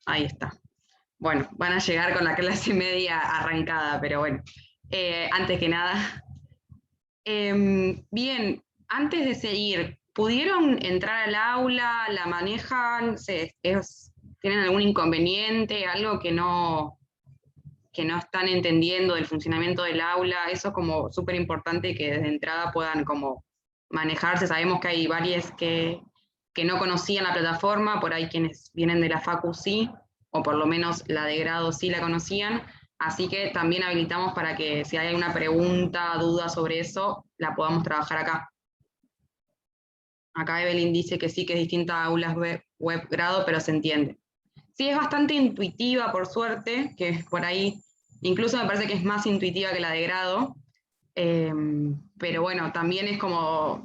Ahí está. Bueno, van a llegar con la clase media arrancada, pero bueno, antes que nada. Bien, antes de seguir, ¿pudieron entrar al aula? ¿La manejan? ¿Tienen algún inconveniente? ¿Algo que no están entendiendo del funcionamiento del aula? Eso es como súper importante que desde entrada puedan como manejarse. Sabemos que hay varias que no conocían la plataforma, por ahí quienes vienen de la Facu sí, o por lo menos la de grado sí la conocían, así que también habilitamos para que si hay alguna pregunta, duda sobre eso, la podamos trabajar acá. Acá Evelyn dice que sí, que es distinta a aulas web grado, pero se entiende. Sí, es bastante intuitiva, por suerte, que por ahí, incluso me parece que es más intuitiva que la de grado, eh, pero bueno, también es como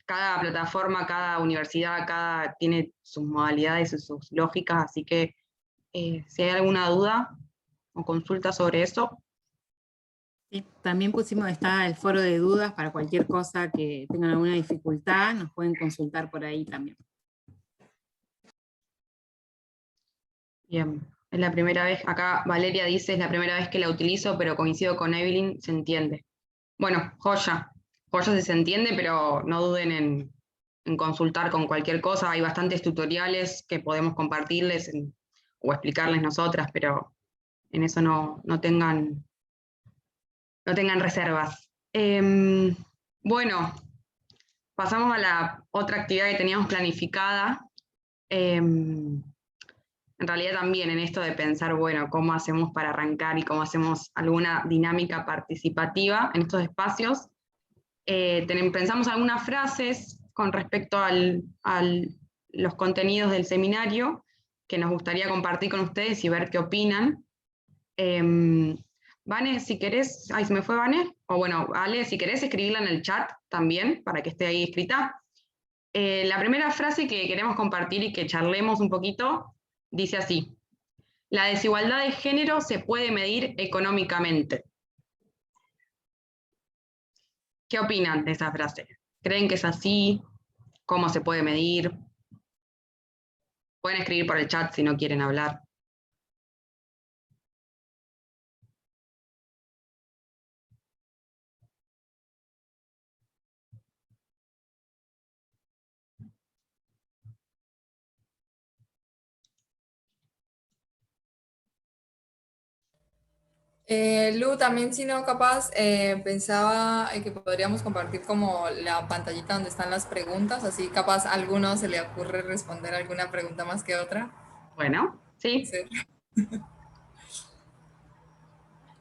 cada plataforma, cada universidad, cada tiene sus modalidades y sus lógicas, así que si hay alguna duda o consulta sobre eso. Sí, también está el foro de dudas para cualquier cosa que tengan alguna dificultad, nos pueden consultar por ahí también. Bien, es la primera vez, acá Valeria dice, es la primera vez que la utilizo, pero coincido con Evelyn, se entiende. Bueno, joya si se entiende, pero no duden en consultar con cualquier cosa, hay bastantes tutoriales que podemos compartirles o explicarles nosotras, pero en eso no tengan reservas. Bueno, pasamos a la otra actividad que teníamos planificada. En realidad también en esto de pensar, bueno, cómo hacemos para arrancar y cómo hacemos alguna dinámica participativa en estos espacios. Pensamos algunas frases con respecto a los contenidos del seminario que nos gustaría compartir con ustedes y ver qué opinan. Vane, si querés, ay, se me fue Vane, o bueno, Ale, si querés escribirla en el chat también, para que esté ahí escrita. La primera frase que queremos compartir y que charlemos un poquito dice así: la desigualdad de género se puede medir económicamente. ¿Qué opinan de esa frase? ¿Creen que es así? ¿Cómo se puede medir? Pueden escribir por el chat si no quieren hablar. Lu, también si no, capaz, pensaba que podríamos compartir como la pantallita donde están las preguntas, así capaz a alguno se le ocurre responder alguna pregunta más que otra. Bueno, sí. Sí.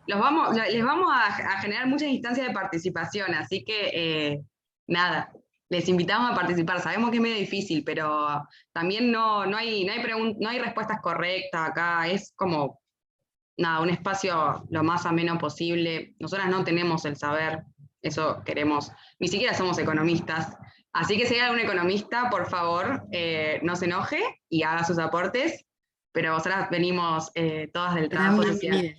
Les vamos a generar muchas instancias de participación, así que nada, les invitamos a participar. Sabemos que es medio difícil, pero también no hay respuestas correctas acá, es como nada, un espacio lo más ameno posible. Nosotras no tenemos el saber, eso queremos, ni siquiera somos economistas. Así que si hay algún economista, por favor, no se enoje y haga sus aportes, pero nosotras venimos todas del trabajo social.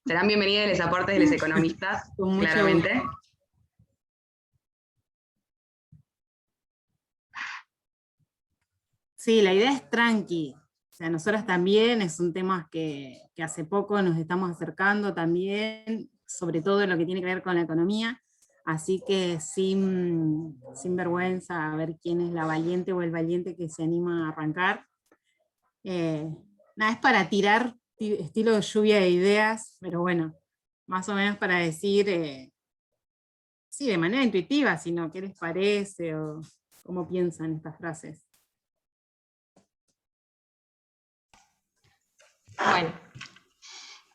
Serán bienvenidos los aportes de los economistas, Con mucho claramente. gusto. Sí, la idea es tranqui. O sea, nosotras también es un tema que hace poco nos estamos acercando también, sobre todo en lo que tiene que ver con la economía, así que sin vergüenza, a ver quién es la valiente o el valiente que se anima a arrancar. Nada, es para tirar estilo de lluvia de ideas, pero bueno, más o menos para decir, sí, de manera intuitiva, sino qué les parece o cómo piensan estas frases. Bueno,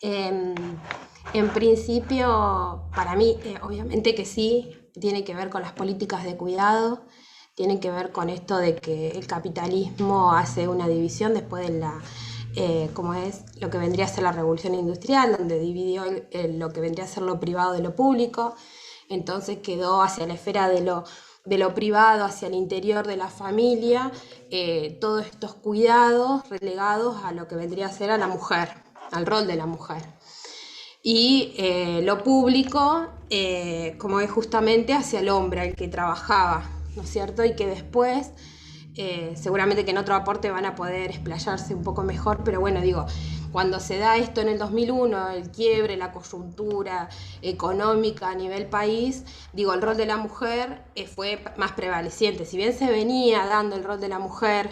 en principio, para mí, obviamente que sí, tiene que ver con las políticas de cuidado, tiene que ver con esto de que el capitalismo hace una división después de como es lo que vendría a ser la revolución industrial, donde dividió lo que vendría a ser lo privado de lo público, entonces quedó hacia la esfera de lo privado, hacia el interior de la familia, todos estos cuidados relegados a lo que vendría a ser a la mujer, al rol de la mujer. Y lo público, como es justamente hacia el hombre, el que trabajaba, ¿no es cierto? Y que después Seguramente que en otro aporte van a poder explayarse un poco mejor, pero bueno, digo, cuando se da esto en el 2001, el quiebre, la coyuntura económica a nivel país, digo, el rol de la mujer fue más prevaleciente. Si bien se venía dando el rol de la mujer,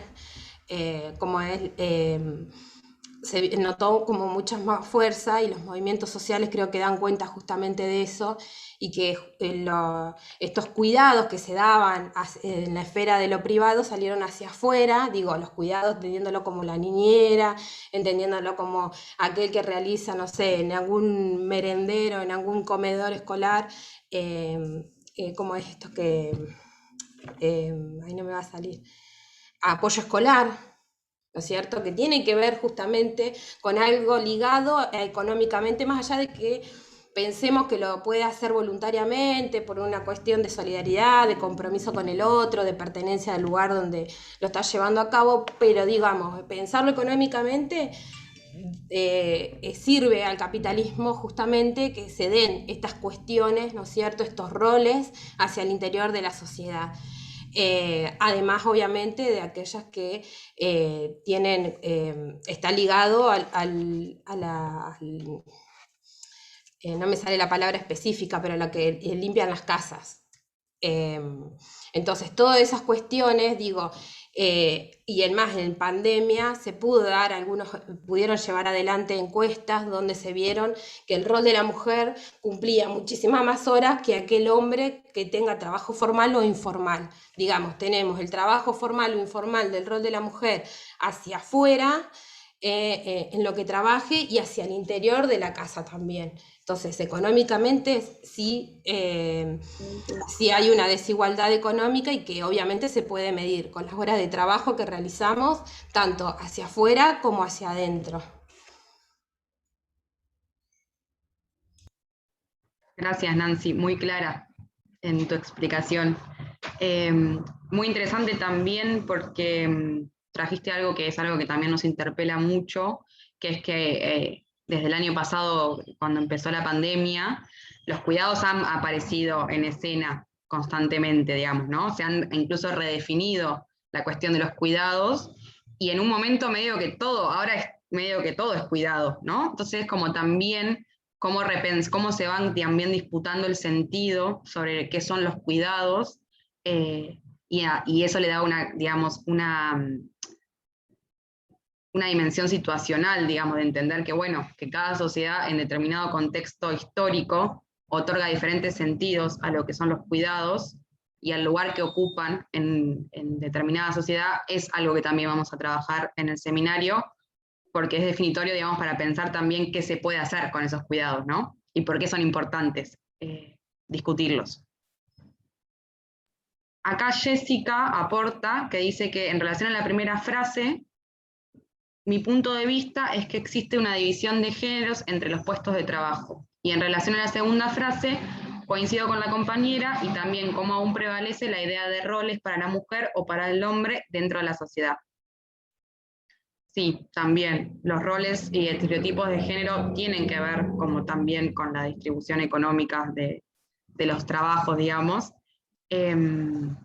como es... se notó como mucha más fuerza, y los movimientos sociales creo que dan cuenta justamente de eso, y que estos cuidados que se daban en la esfera de lo privado salieron hacia afuera, digo, los cuidados entendiéndolo como la niñera, entendiéndolo como aquel que realiza, no sé, en algún merendero, en algún comedor escolar, como es esto que, ahí no me va a salir, apoyo escolar, ¿no es cierto? Que tiene que ver justamente con algo ligado económicamente, más allá de que pensemos que lo puede hacer voluntariamente por una cuestión de solidaridad, de compromiso con el otro, de pertenencia al lugar donde lo está llevando a cabo, pero digamos, pensarlo económicamente sirve al capitalismo justamente que se den estas cuestiones, ¿no es cierto?, estos roles hacia el interior de la sociedad. Además, obviamente, de aquellas que tienen, está ligado a la, no me sale la palabra específica, pero la que limpian las casas. Entonces, todas esas cuestiones, digo, y además en pandemia se pudo dar, algunos pudieron llevar adelante encuestas donde se vieron que el rol de la mujer cumplía muchísimas más horas que aquel hombre que tenga trabajo formal o informal. Digamos, tenemos el trabajo formal o informal del rol de la mujer hacia afuera, en lo que trabaje, y hacia el interior de la casa también. Entonces, económicamente sí, sí hay una desigualdad económica, y que obviamente se puede medir con las horas de trabajo que realizamos, tanto hacia afuera como hacia adentro. Gracias, Nancy, muy clara en tu explicación. Muy interesante también porque trajiste algo que es algo que también nos interpela mucho, que es que desde el año pasado, cuando empezó la pandemia, los cuidados han aparecido en escena constantemente, digamos, ¿no? Se han incluso redefinido la cuestión de los cuidados, y en un momento medio que todo, ahora es medio que todo es cuidado, ¿no? Entonces, como también cómo se van también disputando el sentido sobre qué son los cuidados, y eso le da una, digamos, una dimensión situacional, digamos, de entender que, bueno, que cada sociedad en determinado contexto histórico otorga diferentes sentidos a lo que son los cuidados, y al lugar que ocupan en determinada sociedad es algo que también vamos a trabajar en el seminario, porque es definitorio, digamos, para pensar también qué se puede hacer con esos cuidados, ¿no? Y por qué son importantes discutirlos. Acá Jessica aporta, que dice que en relación a la primera frase, mi punto de vista es que existe una división de géneros entre los puestos de trabajo. Y en relación a la segunda frase, coincido con la compañera, y también cómo aún prevalece la idea de roles para la mujer o para el hombre dentro de la sociedad. Sí, también los roles y estereotipos de género tienen que ver como también con la distribución económica de los trabajos, digamos. ¿Han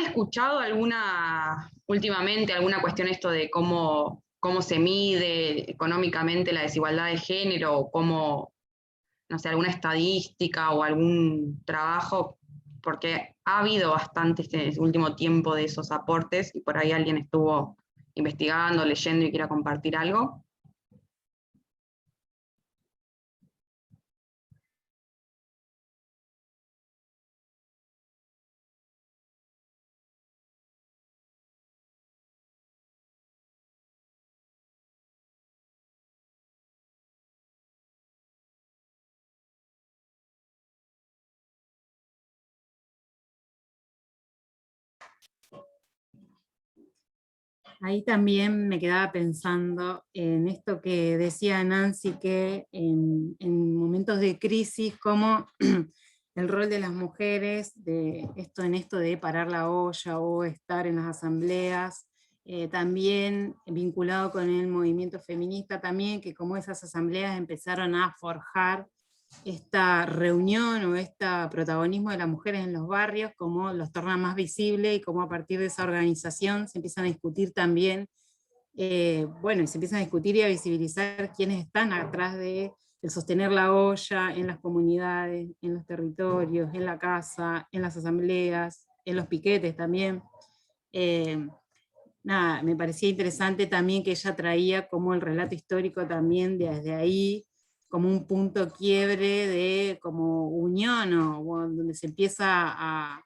escuchado últimamente alguna cuestión esto de cómo se mide económicamente la desigualdad de género, o cómo, no sé, alguna estadística o algún trabajo? Porque ha habido bastante este último tiempo de esos aportes, y por ahí alguien estuvo investigando, leyendo y quiera compartir algo. Ahí también me quedaba pensando en esto que decía Nancy, que en momentos de crisis, como el rol de las mujeres, en esto de parar la olla o estar en las asambleas, también vinculado con el movimiento feminista también, que como esas asambleas empezaron a forjar esta reunión o este protagonismo de las mujeres en los barrios, cómo los torna más visible y cómo a partir de esa organización se empiezan a discutir también, bueno, y se empiezan a discutir y a visibilizar quiénes están atrás de el sostener la olla en las comunidades, en los territorios, en la casa, en las asambleas, en los piquetes también. Nada, me parecía interesante también que ella traía como el relato histórico también desde ahí, como un punto quiebre de como unión, o donde se empieza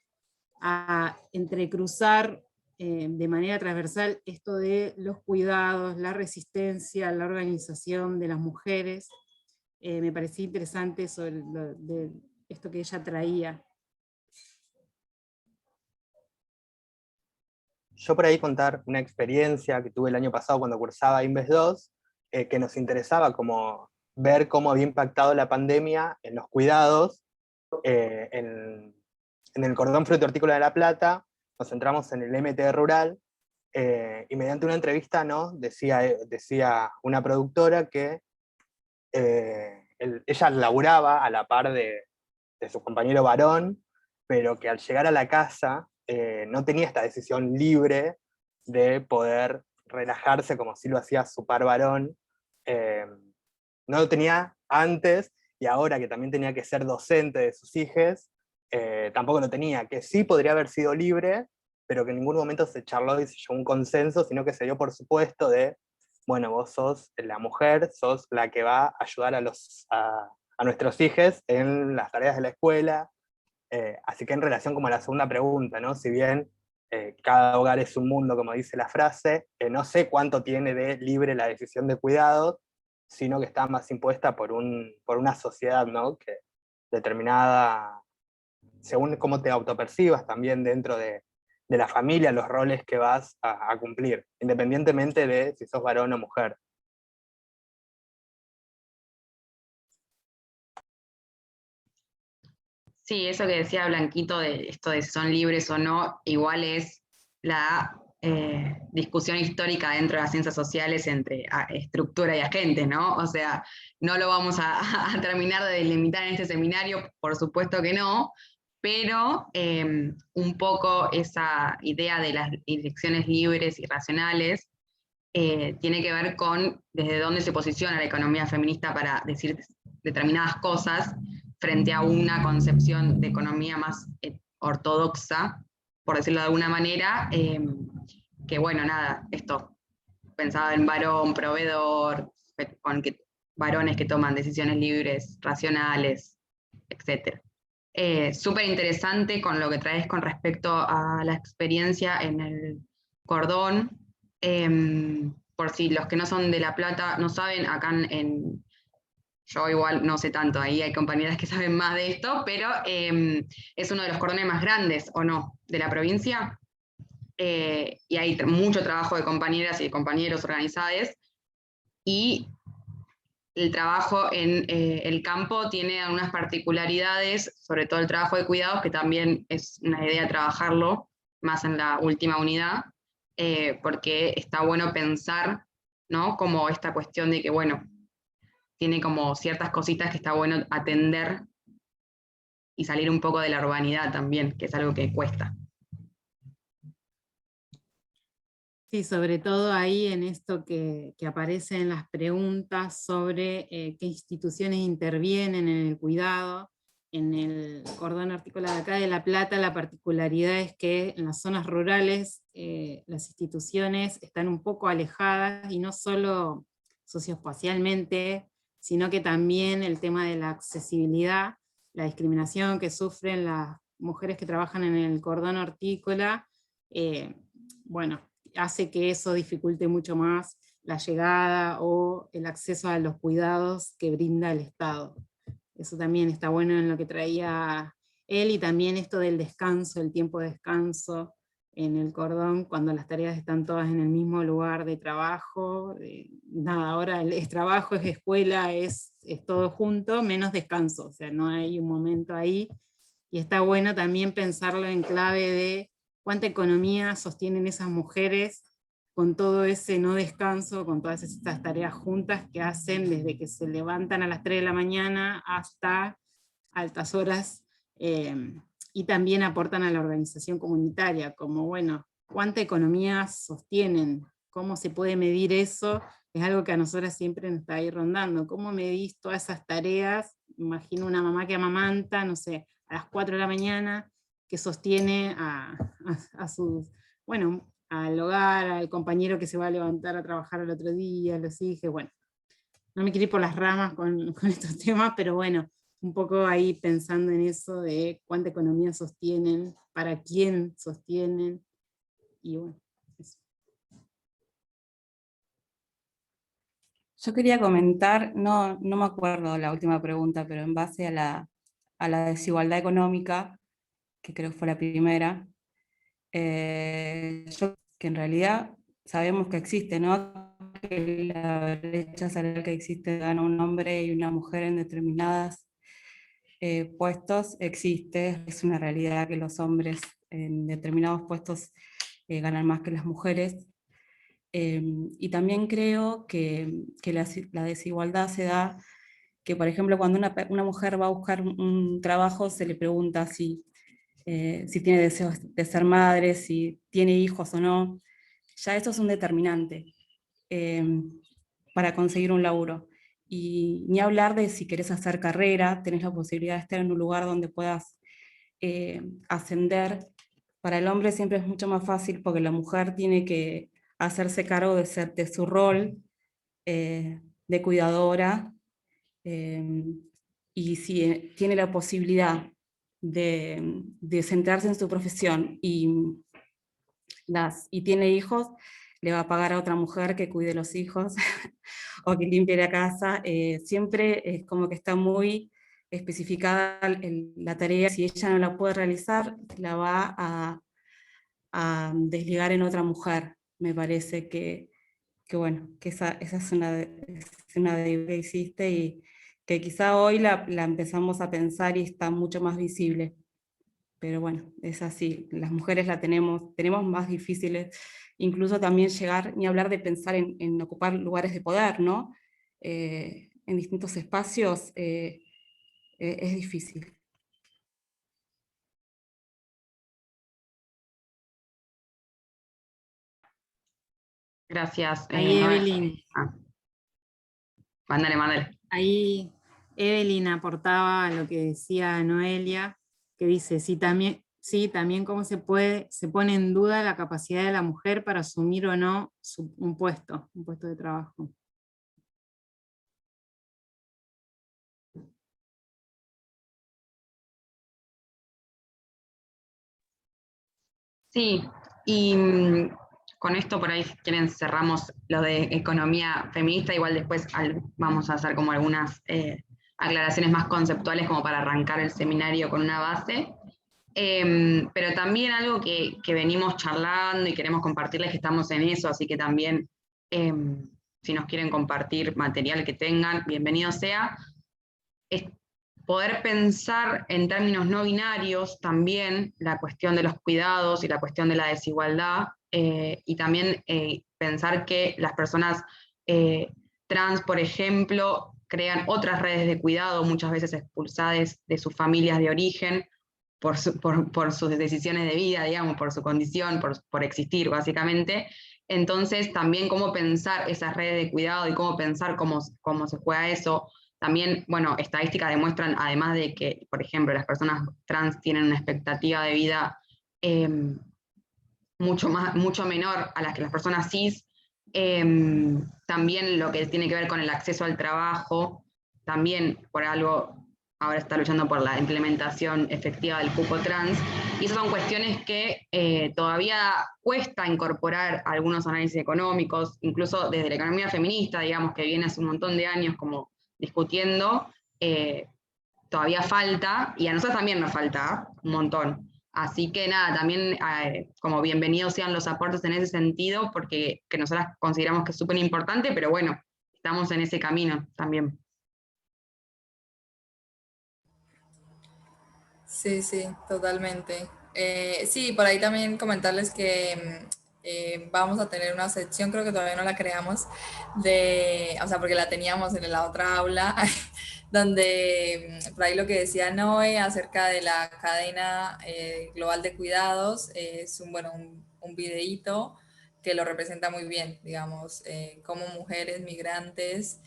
a entrecruzar de manera transversal esto de los cuidados, la resistencia, la organización de las mujeres. Me parecía interesante sobre de esto que ella traía. Yo por ahí contar una experiencia que tuve el año pasado cuando cursaba Inves 2, que nos interesaba como ver cómo había impactado la pandemia en los cuidados, en el cordón fruto-hortícola de La Plata. Nos centramos en el MT rural, y mediante una entrevista, ¿no?, decía una productora que ella laburaba a la par de su compañero varón, pero que al llegar a la casa no tenía esta decisión libre de poder relajarse como si lo hacía su par varón. No lo tenía antes, y ahora que también tenía que ser docente de sus hijos, tampoco lo tenía, que sí podría haber sido libre, pero que en ningún momento se charló y se llegó a un consenso, sino que se dio por supuesto de, bueno, vos sos la mujer, sos la que va a ayudar a nuestros hijos en las tareas de la escuela. Así que en relación como a la segunda pregunta, ¿no?, si bien cada hogar es un mundo, como dice la frase, no sé cuánto tiene de libre la decisión de cuidados, sino que está más impuesta por una sociedad, ¿no?, que determinada, según cómo te autopercibas también dentro de la familia, los roles que vas a cumplir, independientemente de si sos varón o mujer. Sí, eso que decía Blanquito de esto de si son libres o no, igual es la discusión histórica dentro de las ciencias sociales entre estructura y agente, ¿no? O sea, no lo vamos a terminar de delimitar en este seminario, por supuesto que no, pero un poco esa idea de las elecciones libres y racionales tiene que ver con desde dónde se posiciona la economía feminista para decir determinadas cosas frente a una concepción de economía más ortodoxa, por decirlo de alguna manera, que bueno, nada, esto pensaba en varón, proveedor, con varones que toman decisiones libres, racionales, etc. Súper interesante con lo que traes con respecto a la experiencia en el cordón. Por si los que no son de La Plata no saben, acá yo igual no sé tanto, ahí hay compañeras que saben más de esto, pero es uno de los cordones más grandes, ¿o no?, de la provincia. Y hay mucho trabajo de compañeras y de compañeros organizados, y el trabajo en el campo tiene algunas particularidades, sobre todo el trabajo de cuidados, que también es una idea trabajarlo más en la última unidad, porque está bueno pensar, ¿no?, como esta cuestión de que, bueno, tiene como ciertas cositas que está bueno atender y salir un poco de la urbanidad también, que es algo que cuesta. Sí, sobre todo ahí en esto que aparece en las preguntas sobre qué instituciones intervienen en el cuidado. En el cordón hortícola de acá de La Plata, la particularidad es que en las zonas rurales las instituciones están un poco alejadas, y no solo socioespacialmente, sino que también el tema de la accesibilidad, la discriminación que sufren las mujeres que trabajan en el cordón hortícola, bueno, hace que eso dificulte mucho más la llegada o el acceso a los cuidados que brinda el Estado. Eso también está bueno en lo que traía él, y también esto del descanso, el tiempo de descanso en el cordón, cuando las tareas están todas en el mismo lugar de trabajo. Nada, ahora es trabajo, es escuela, es todo junto, menos descanso, o sea, no hay un momento ahí, y está bueno también pensarlo en clave de cuánta economía sostienen esas mujeres con todo ese no descanso, con todas estas tareas juntas que hacen desde que se levantan a las 3 de la mañana hasta altas horas, y también aportan a la organización comunitaria, como, bueno, cuánta economía sostienen, cómo se puede medir eso, es algo que a nosotras siempre nos está ahí rondando, cómo medís todas esas tareas. Imagino una mamá que amamanta, no sé, a las 4 de la mañana, que sostiene a sus, bueno, al hogar, al compañero que se va a levantar a trabajar al otro día, a los hijos, bueno. No me quiero ir por las ramas con estos temas, pero bueno, un poco ahí pensando en eso de cuánta economía sostienen, para quién sostienen, y bueno, eso. Yo quería comentar, no me acuerdo la última pregunta, pero en base a la desigualdad económica, que creo que fue la primera, que en realidad sabemos que existe, ¿no? Que la brecha salarial que existe, gana un hombre y una mujer en determinadas puestos, existe, es una realidad que los hombres en determinados puestos ganan más que las mujeres. Y también creo que la desigualdad se da que, por ejemplo, cuando una mujer va a buscar un trabajo, se le pregunta si tiene deseos de ser madre, si tiene hijos o no. Ya eso es un determinante para conseguir un laburo. Y ni hablar de si querés hacer carrera, tenés la posibilidad de estar en un lugar donde puedas ascender. Para el hombre siempre es mucho más fácil porque la mujer tiene que hacerse cargo de su rol de cuidadora, y si tiene la posibilidad de centrarse en su profesión y tiene hijos, le va a pagar a otra mujer que cuide los hijos o que limpie la casa. Siempre es como que está muy especificada la tarea. Si ella no la puede realizar, la va a desligar en otra mujer. Me parece que bueno, que esa es una deuda que existe y que quizá hoy la empezamos a pensar y está mucho más visible. Pero bueno, es así, las mujeres tenemos más difíciles, incluso también llegar, ni hablar de pensar en ocupar lugares de poder, ¿no? En distintos espacios es difícil. Gracias. Ahí Evelyn, Mándale. ahí Evelyn aportaba a lo que decía Noelia, que dice, sí, también cómo se pone en duda la capacidad de la mujer para asumir o no un puesto de trabajo. Sí, y con esto por ahí, si quieren, cerramos lo de economía feminista, igual después vamos a hacer como algunas aclaraciones más conceptuales como para arrancar el seminario con una base. Pero también algo que venimos charlando y queremos compartirles que estamos en eso, así que también si nos quieren compartir material que tengan, bienvenido sea, es poder pensar en términos no binarios también la cuestión de los cuidados y la cuestión de la desigualdad, y también pensar que las personas trans, por ejemplo, crean otras redes de cuidado, muchas veces expulsadas de sus familias de origen, por sus decisiones de vida, digamos, por su condición, por existir, básicamente. Entonces, también cómo pensar esas redes de cuidado y cómo pensar cómo se juega eso. También, bueno, estadísticas demuestran, además de que, por ejemplo, las personas trans tienen una expectativa de vida mucho menor a las que las personas cis. También lo que tiene que ver con el acceso al trabajo, también por algo ahora está luchando por la implementación efectiva del cupo trans, y esas son cuestiones que todavía cuesta incorporar algunos análisis económicos, incluso desde la economía feminista, digamos, que viene hace un montón de años como discutiendo, todavía falta, y a nosotros también nos falta un montón. Así que nada, también como bienvenidos sean los aportes en ese sentido, porque que nosotros consideramos que es súper importante, pero bueno, estamos en ese camino también. Sí, sí, totalmente. Sí, por ahí también comentarles que vamos a tener una sección, creo que todavía no la creamos, o sea, porque la teníamos en la otra aula, donde por ahí lo que decía Noé acerca de la cadena global de cuidados, es un videíto que lo representa muy bien, digamos, cómo mujeres migrantes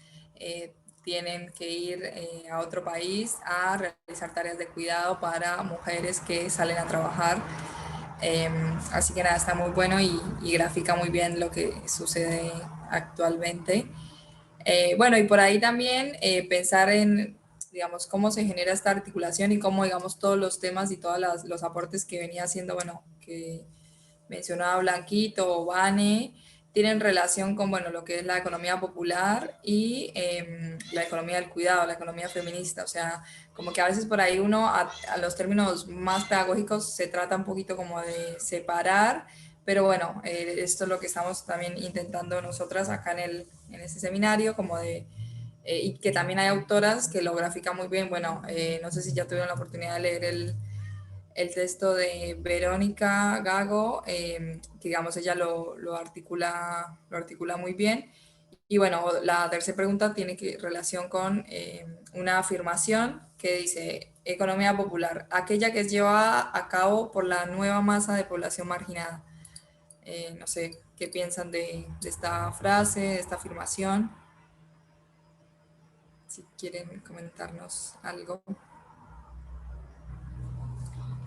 tienen que ir a otro país a realizar tareas de cuidado para mujeres que salen a trabajar. Así que nada, está muy bueno y grafica muy bien lo que sucede actualmente. Bueno, y por ahí también pensar en, digamos, cómo se genera esta articulación y cómo, digamos, todos los temas y todos los aportes que venía haciendo, bueno, que mencionaba Blanquito o Vane, tienen relación con, bueno, lo que es la economía popular y la economía del cuidado, la economía feminista. O sea, como que a veces por ahí uno, a los términos más pedagógicos, se trata un poquito como de separar, pero bueno, esto es lo que estamos también intentando nosotras acá en este seminario, como de y que también hay autoras que lo grafican muy bien. Bueno, no sé si ya tuvieron la oportunidad de leer el texto de Verónica Gago, que digamos ella lo articula muy bien. Y bueno, la tercera pregunta tiene relación con una afirmación que dice, economía popular, aquella que es llevada a cabo por la nueva masa de población marginada. No sé, ¿qué piensan de esta frase, de esta afirmación? Si quieren comentarnos algo.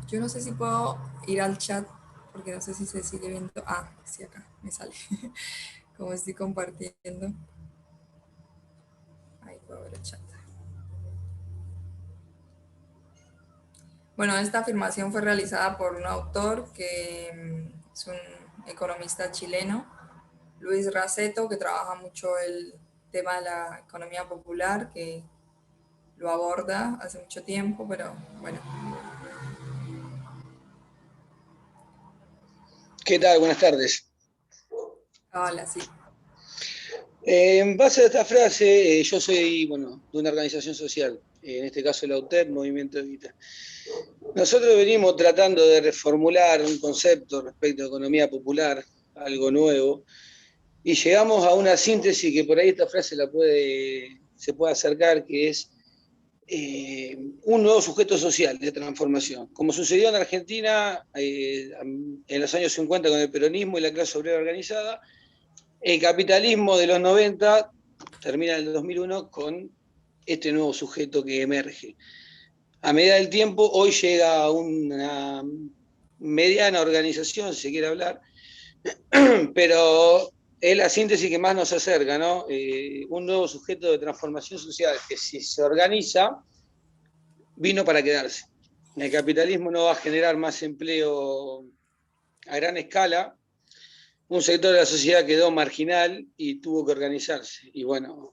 Yo no sé si puedo ir al chat, porque no sé si se sigue viendo. Ah, sí, acá me sale. Como estoy compartiendo. Ahí puedo ver el chat. Bueno, esta afirmación fue realizada por un autor que es un economista chileno, Luis Raceto, que trabaja mucho el tema de la economía popular, que lo aborda hace mucho tiempo, pero bueno. ¿Qué tal? Buenas tardes. Hola, sí. En base a esta frase, yo soy, bueno, de una organización social, en este caso la UTEP, Movimiento Evita. Nosotros venimos tratando de reformular un concepto respecto a economía popular, algo nuevo, y llegamos a una síntesis que por ahí esta frase se puede acercar, que es un nuevo sujeto social de transformación. Como sucedió en Argentina en los años 50 con el peronismo y la clase obrera organizada, el capitalismo de los 90 termina en el 2001 con este nuevo sujeto que emerge. A medida del tiempo, hoy llega a una mediana organización, si se quiere hablar, pero es la síntesis que más nos acerca, ¿no? Un nuevo sujeto de transformación social que, si se organiza, vino para quedarse. El capitalismo no va a generar más empleo a gran escala. Un sector de la sociedad quedó marginal y tuvo que organizarse. Y bueno,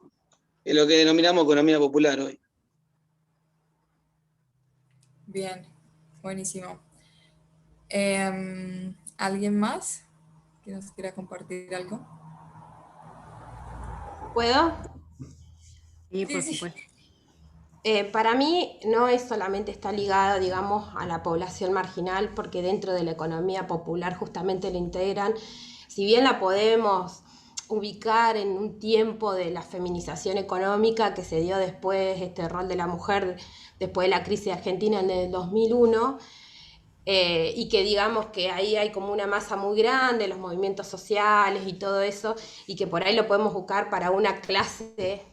es lo que denominamos economía popular hoy. Bien, buenísimo. ¿Alguien más que nos quiera compartir algo? ¿Puedo? Sí, por Sí. supuesto. Para mí no es solamente está ligada, digamos, a la población marginal, porque dentro de la economía popular justamente lo integran. Si bien la podemos ubicar en un tiempo de la feminización económica que se dio después, este rol de la mujer después de la crisis argentina en el 2001, y que digamos que ahí hay como una masa muy grande, los movimientos sociales y todo eso, y que por ahí lo podemos buscar para una clase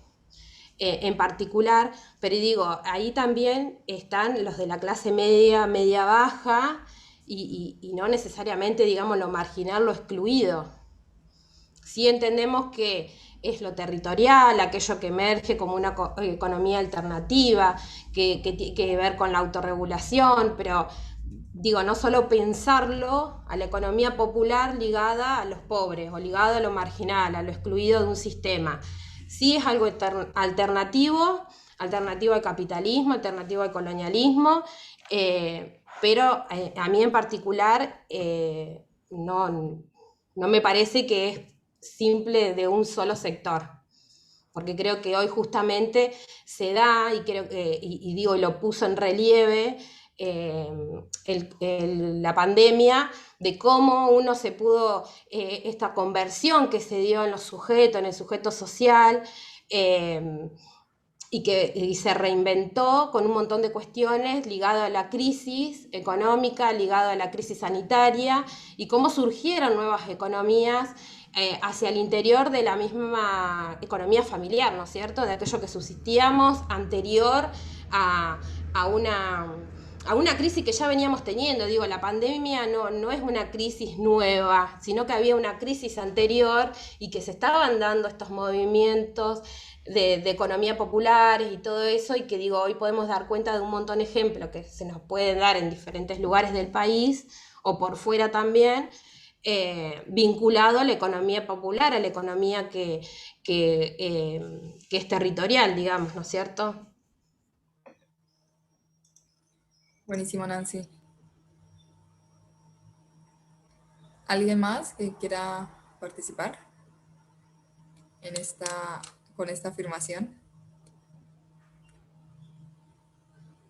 en particular, pero digo, ahí también están los de la clase media, media baja, y no necesariamente, digamos, lo marginal, lo excluido. Sí entendemos que es lo territorial, aquello que emerge como una economía alternativa, que tiene que ver con la autorregulación, pero digo, no solo pensarlo a la economía popular ligada a los pobres o ligada a lo marginal, a lo excluido de un sistema. Sí es algo alternativo al capitalismo, alternativo al colonialismo, pero a mí en particular no me parece que es simple de un solo sector, porque creo que hoy justamente se da, y creo que, y digo, lo puso en relieve la pandemia, de cómo uno se pudo, esta conversión que se dio en los sujetos, en el sujeto social, y se reinventó con un montón de cuestiones ligadas a la crisis económica, ligado a la crisis sanitaria, y cómo surgieron nuevas economías hacia el interior de la misma economía familiar, ¿no es cierto? De aquello que subsistíamos anterior a una crisis que ya veníamos teniendo. Digo, la pandemia no es una crisis nueva, sino que había una crisis anterior y que se estaban dando estos movimientos de economía popular y todo eso, y que digo, hoy podemos dar cuenta de un montón de ejemplos que se nos pueden dar en diferentes lugares del país o por fuera también, vinculado a la economía popular, a la economía que es territorial, digamos, ¿no es cierto? Buenísimo, Nancy. ¿Alguien más que quiera participar con esta afirmación?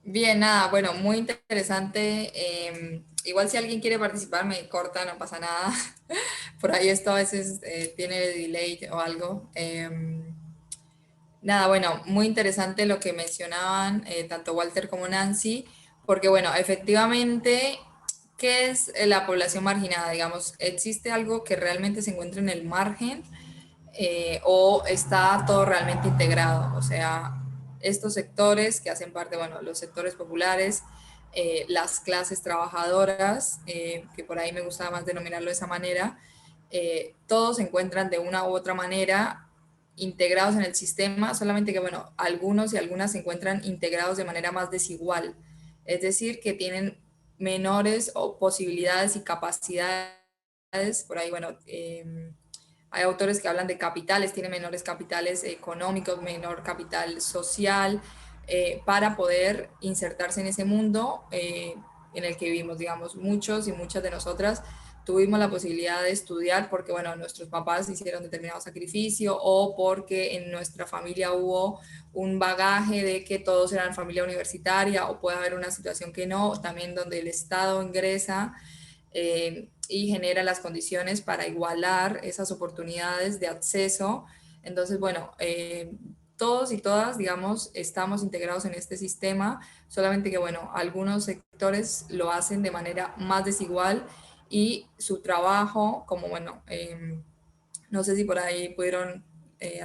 Bien, nada, bueno, muy interesante. Igual si alguien quiere participar, me corta, no pasa nada. Por ahí esto a veces tiene delay o algo. Nada, bueno, muy interesante lo que mencionaban tanto Walter como Nancy, porque bueno, efectivamente, ¿qué es la población marginada? Digamos, ¿existe algo que realmente se encuentra en el margen o está todo realmente integrado? O sea, estos sectores que hacen parte, bueno, los sectores populares, las clases trabajadoras, que por ahí me gusta más denominarlo de esa manera, todos se encuentran de una u otra manera integrados en el sistema, solamente que, bueno, algunos y algunas se encuentran integrados de manera más desigual, es decir, que tienen menores posibilidades y capacidades, por ahí, bueno, hay autores que hablan de capitales, tienen menores capitales económicos, menor capital social, para poder insertarse en ese mundo en el que vivimos. Digamos, muchos y muchas de nosotras tuvimos la posibilidad de estudiar porque, bueno, nuestros papás hicieron determinado sacrificio o porque en nuestra familia hubo un bagaje de que todos eran familia universitaria, o puede haber una situación que no, también donde el Estado ingresa y genera las condiciones para igualar esas oportunidades de acceso. Entonces, bueno, todos y todas, digamos, estamos integrados en este sistema, solamente que, bueno, algunos sectores lo hacen de manera más desigual y su trabajo, como, bueno, no sé si por ahí pudieron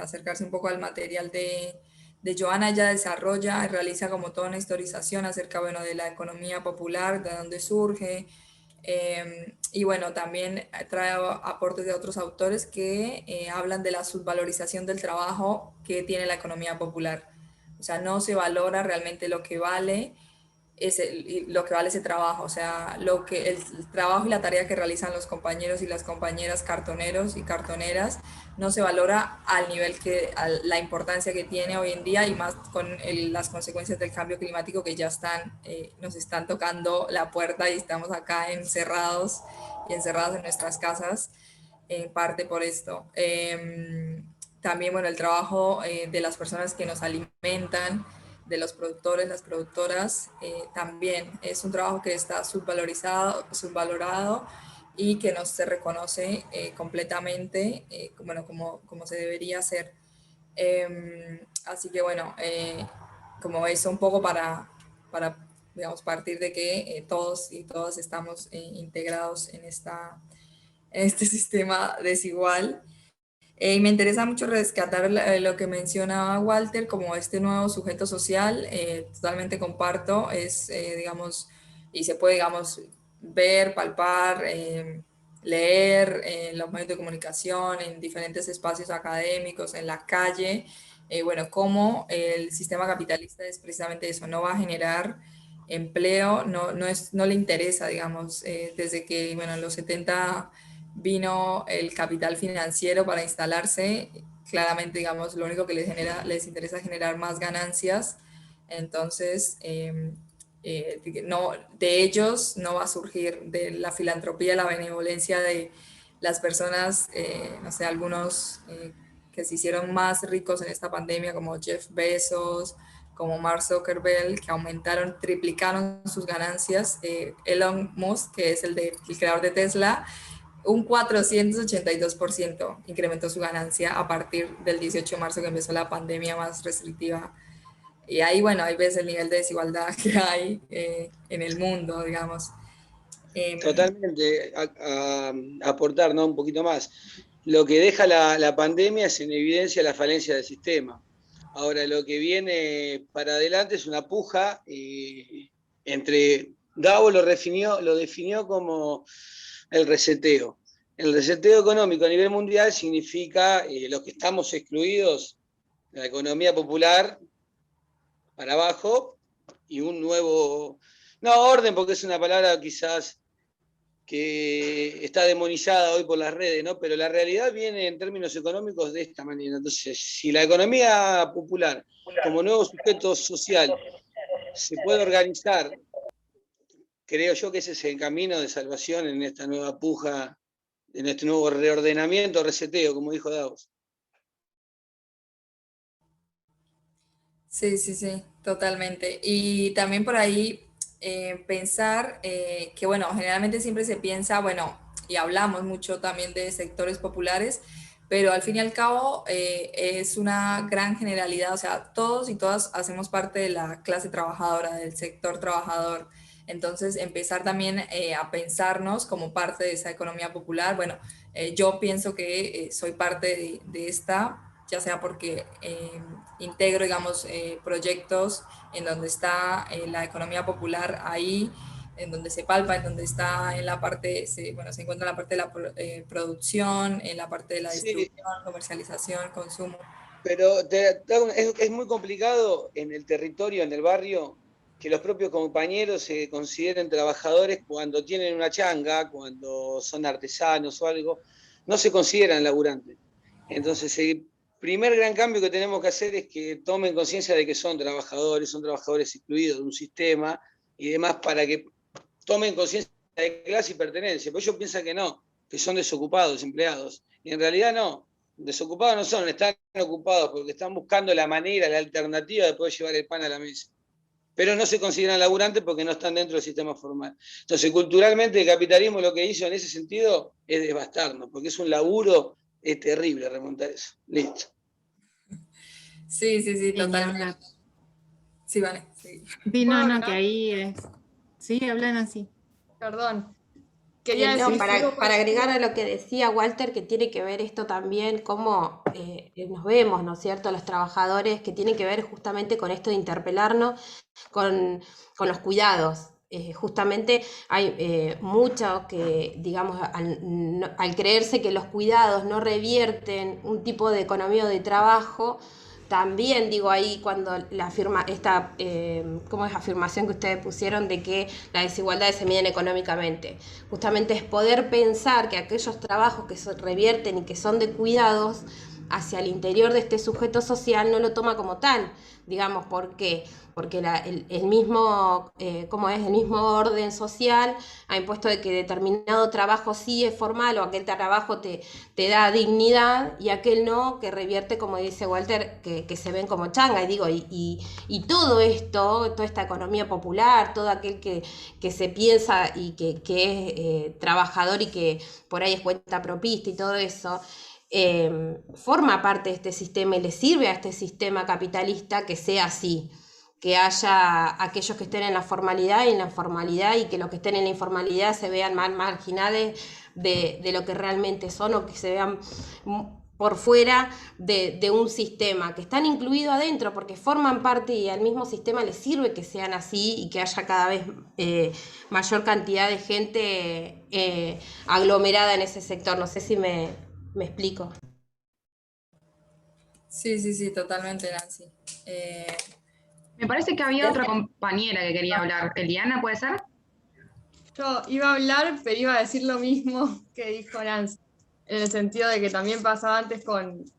acercarse un poco al material de Joana, ella desarrolla y realiza como toda una historización acerca, bueno, de la economía popular, de dónde surge, y bueno, también trae aportes de otros autores que hablan de la subvalorización del trabajo que tiene la economía popular. O sea, no se valora realmente lo que vale ese trabajo, o sea, el trabajo y la tarea que realizan los compañeros y las compañeras cartoneros y cartoneras no se valora al nivel la importancia que tiene hoy en día, y más con las consecuencias del cambio climático que ya nos están tocando la puerta y estamos acá encerrados y encerradas en nuestras casas, en parte por esto. También, bueno, el trabajo de las personas que nos alimentan, de los productores, las productoras, también es un trabajo que está subvalorado y que no se reconoce completamente, bueno, como se debería hacer. Así que bueno, como eso un poco para digamos, partir de que todos y todas estamos integrados en este sistema desigual. Y me interesa mucho rescatar lo que mencionaba Walter como este nuevo sujeto social. Totalmente comparto, digamos, y se puede, digamos, ver, palpar, leer en los medios de comunicación, en diferentes espacios académicos, en la calle, bueno, cómo el sistema capitalista es precisamente eso, no va a generar empleo, no le interesa, digamos, desde que, bueno, en los 70 vino el capital financiero para instalarse, claramente, digamos, lo único que les interesa generar más ganancias. Entonces, no, de ellos no va a surgir, de la filantropía, la benevolencia de las personas, no sé, algunos que se hicieron más ricos en esta pandemia, como Jeff Bezos, como Mark Zuckerberg, que aumentaron, triplicaron sus ganancias. Elon Musk, que es el creador de Tesla, un 482% incrementó su ganancia a partir del 18 de marzo, que empezó la pandemia más restrictiva. Y ahí, bueno, ahí ves el nivel de desigualdad que hay en el mundo, digamos. Totalmente, aportar, ¿no? Un poquito más. Lo que deja la pandemia es en evidencia la falencia del sistema. Ahora, lo que viene para adelante es una puja entre... Davos lo definió como el reseteo. El reseteo económico a nivel mundial significa los que estamos excluidos de la economía popular para abajo y un nuevo... No, orden, porque es una palabra quizás que está demonizada hoy por las redes, ¿no? Pero la realidad viene en términos económicos de esta manera. Entonces, si la economía popular, como nuevo sujeto social, se puede organizar, creo yo que ese es el camino de salvación en esta nueva puja, en este nuevo reordenamiento, reseteo, como dijo Davos. Sí, sí, sí, totalmente. Y también por ahí pensar que, bueno, generalmente siempre se piensa, bueno, y hablamos mucho también de sectores populares, pero al fin y al cabo es una gran generalidad, o sea, todos y todas hacemos parte de la clase trabajadora, del sector trabajador. Entonces, empezar también a pensarnos como parte de esa economía popular. Bueno, yo pienso que soy parte de esta, ya sea porque integro, digamos, proyectos en donde está la economía popular ahí, en donde se palpa, en donde está en la parte, bueno, se encuentra en la parte de la producción, en la parte de la distribución, sí, comercialización, consumo. Pero es muy complicado en el territorio, en el barrio, que los propios compañeros se consideren trabajadores cuando tienen una changa, cuando son artesanos o algo, no se consideran laburantes. Entonces, el primer gran cambio que tenemos que hacer es que tomen conciencia de que son trabajadores excluidos de un sistema y demás, para que tomen conciencia de clase y pertenencia. Porque ellos piensan que no, que son desocupados, empleados. Y en realidad no. Desocupados no son, están ocupados porque están buscando la manera, la alternativa de poder llevar el pan a la mesa. Pero no se consideran laburantes porque no están dentro del sistema formal. Entonces, culturalmente, el capitalismo lo que hizo en ese sentido es devastarnos, porque es un laburo, es terrible remontar eso. Listo. Sí, sí, sí, totalmente. Sí, vale. Sí, sí no, que ahí es... Sí, hablan así. Perdón. No, para agregar a lo que decía Walter, que tiene que ver esto también, cómo nos vemos, ¿no es cierto?, los trabajadores, que tiene que ver justamente con esto de interpelarnos con los cuidados. Justamente hay mucho que, digamos, al creerse que los cuidados no revierten un tipo de economía o de trabajo, también digo ahí cuando ¿cómo es la afirmación que ustedes pusieron de que las desigualdades se miden económicamente? Justamente es poder pensar que aquellos trabajos que se revierten y que son de cuidados hacia el interior de este sujeto social no lo toma como tal, digamos, ¿por qué? Porque el mismo orden social ha impuesto de que determinado trabajo sí es formal o aquel trabajo te da dignidad y aquel no, que revierte, como dice Walter, que se ven como changa. Y digo, y todo esto, toda esta economía popular, todo aquel que se piensa y que es trabajador y que por ahí es cuenta propista y todo eso, forma parte de este sistema y le sirve a este sistema capitalista que sea así, que haya aquellos que estén en la formalidad y en la informalidad y que los que estén en la informalidad se vean más marginales de lo que realmente son o que se vean por fuera de un sistema, que están incluidos adentro porque forman parte y al mismo sistema les sirve que sean así y que haya cada vez mayor cantidad de gente aglomerada en ese sector. No sé si me explico. Sí, sí, sí, totalmente, Nancy. Me parece que había otra compañera que quería hablar. ¿Eliana, puede ser? Yo iba a hablar, pero iba a decir lo mismo que dijo Nancy, en el sentido de que también pasaba antes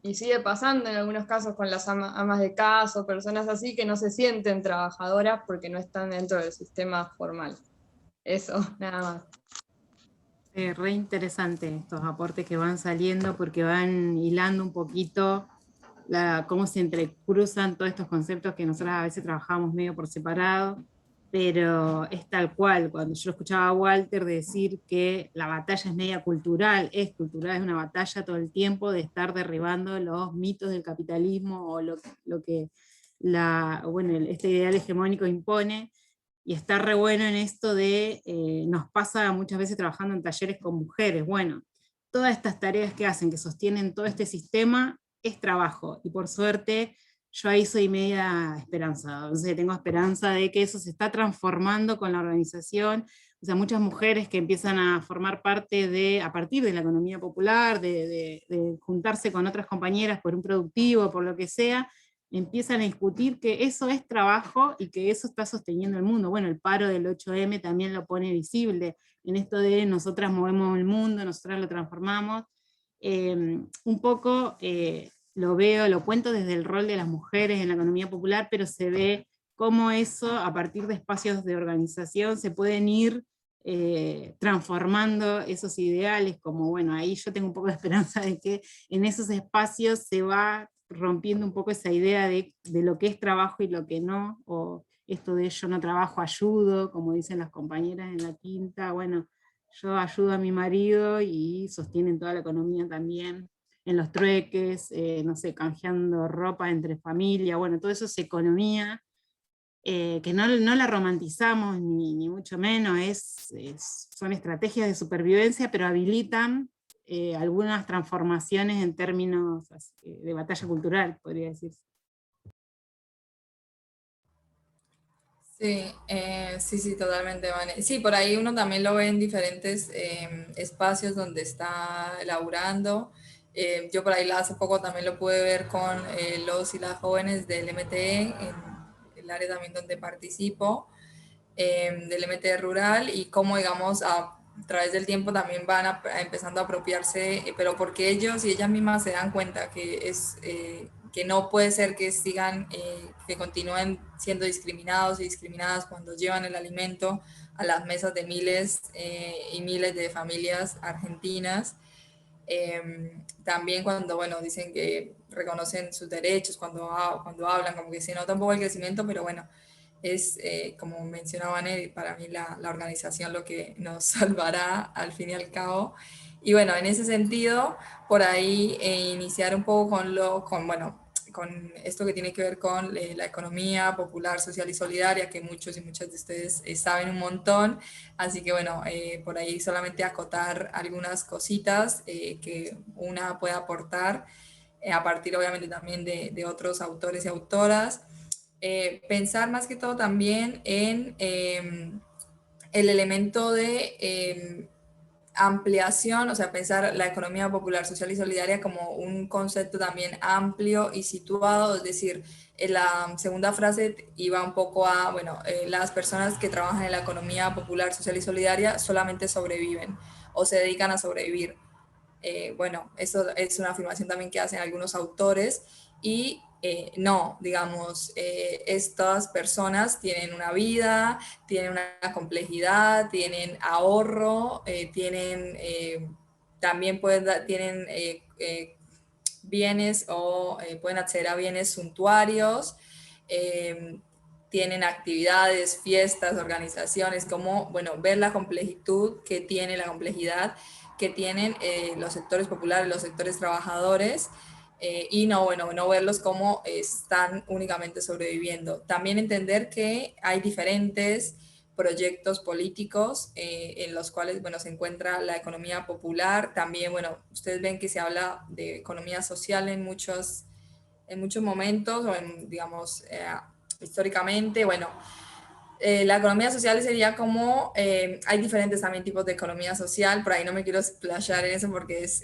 y sigue pasando en algunos casos con las amas de casa o personas así que no se sienten trabajadoras porque no están dentro del sistema formal. Eso, nada más. Re interesante estos aportes que van saliendo porque van hilando un poquito cómo se entrecruzan todos estos conceptos que nosotros a veces trabajamos medio por separado, pero es tal cual. Cuando yo escuchaba a Walter decir que la batalla es media cultural, es cultural, es una batalla todo el tiempo de estar derribando los mitos del capitalismo o lo que este ideal hegemónico impone, y está re bueno en esto de, nos pasa muchas veces trabajando en talleres con mujeres, bueno, todas estas tareas que hacen, que sostienen todo este sistema, es trabajo, y por suerte yo ahí soy media esperanzada, entonces tengo esperanza de que eso se está transformando con la organización, o sea, muchas mujeres que empiezan a formar parte a partir de la economía popular, de juntarse con otras compañeras por un productivo, por lo que sea, empiezan a discutir que eso es trabajo y que eso está sosteniendo el mundo. Bueno, el paro del 8M también lo pone visible, en esto de nosotras movemos el mundo, nosotras lo transformamos. Un poco lo cuento desde el rol de las mujeres en la economía popular, pero se ve cómo eso, a partir de espacios de organización, se pueden ir transformando esos ideales, como bueno, ahí yo tengo un poco de esperanza de que en esos espacios se va rompiendo un poco esa idea de lo que es trabajo y lo que no, o esto de yo no trabajo, ayudo, como dicen las compañeras en la quinta, bueno, yo ayudo a mi marido y sostienen toda la economía también, en los trueques, no sé, canjeando ropa entre familia, bueno, todo eso es economía, que no la romantizamos ni mucho menos, son estrategias de supervivencia, pero habilitan algunas transformaciones en términos de batalla cultural, podría decirse. Sí, sí, totalmente, Vane. Sí, por ahí uno también lo ve en diferentes espacios donde está laburando. Yo por ahí hace poco también lo pude ver con los y las jóvenes del MTE, en el área también donde participo, del MTE rural, y cómo, digamos, a través del tiempo también van empezando a apropiarse, pero porque ellos y ellas mismas se dan cuenta que que no puede ser que sigan, que continúen siendo discriminados y discriminadas cuando llevan el alimento a las mesas de miles y miles de familias argentinas. También cuando, bueno, dicen que reconocen sus derechos, cuando hablan, como que se nota un poco el crecimiento, pero bueno, es, como mencionaba Neri, para mí la organización lo que nos salvará al fin y al cabo. Y bueno, en ese sentido, por ahí iniciar un poco con esto que tiene que ver con la economía popular, social y solidaria, que muchos y muchas de ustedes saben un montón. Así que bueno, por ahí solamente acotar algunas cositas que una puede aportar, a partir obviamente también de otros autores y autoras. Pensar más que todo también en el elemento de ampliación, o sea, pensar la economía popular, social y solidaria como un concepto también amplio y situado, es decir, en la segunda frase iba un poco a, bueno, las personas que trabajan en la economía popular, social y solidaria solamente sobreviven o se dedican a sobrevivir. Bueno, eso es una afirmación también que hacen algunos autores, y no, digamos, estas personas tienen una vida, tienen una complejidad, tienen ahorro, también tienen bienes o pueden acceder a bienes suntuarios, tienen actividades, fiestas, organizaciones, como, bueno, ver la complejidad que tienen los sectores populares, los sectores trabajadores, y no, bueno, no verlos como están únicamente sobreviviendo. También entender que hay diferentes proyectos políticos en los cuales, bueno, se encuentra la economía popular. También, bueno, ustedes ven que se habla de economía social en muchos momentos, o digamos, históricamente. Bueno, la economía social sería como, hay diferentes también tipos de economía social, por ahí no me quiero explayar en eso porque es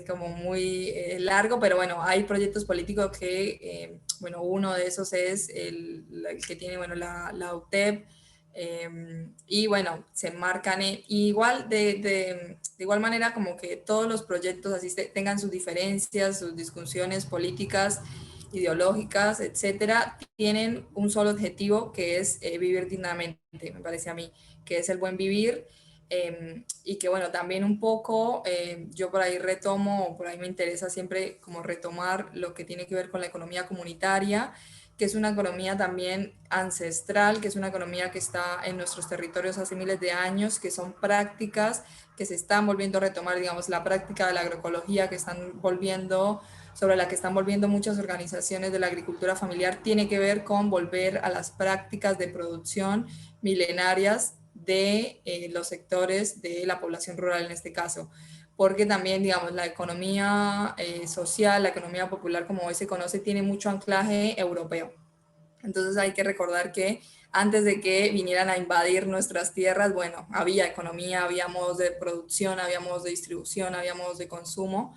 como muy largo, pero bueno, hay proyectos políticos que, bueno, uno de esos es el que tiene, bueno, la UTEP, y bueno, se enmarcan igual de igual manera como que todos los proyectos así tengan sus diferencias, sus discusiones políticas, ideológicas, etcétera, tienen un solo objetivo, que es vivir dignamente, me parece a mí, que es el buen vivir. y que bueno, también un poco yo por ahí retomo, o por ahí me interesa siempre como retomar lo que tiene que ver con la economía comunitaria, que es una economía también ancestral, que es una economía que está en nuestros territorios hace miles de años, que son prácticas que se están volviendo a retomar, digamos, la práctica de la agroecología que están volviendo, sobre la que están volviendo muchas organizaciones de la agricultura familiar, tiene que ver con volver a las prácticas de producción milenarias de los sectores de la población rural en este caso, porque también, digamos, la economía social, la economía popular como hoy se conoce, tiene mucho anclaje europeo. Entonces hay que recordar que antes de que vinieran a invadir nuestras tierras, bueno, había economía, había modos de producción, había modos de distribución, había modos de consumo.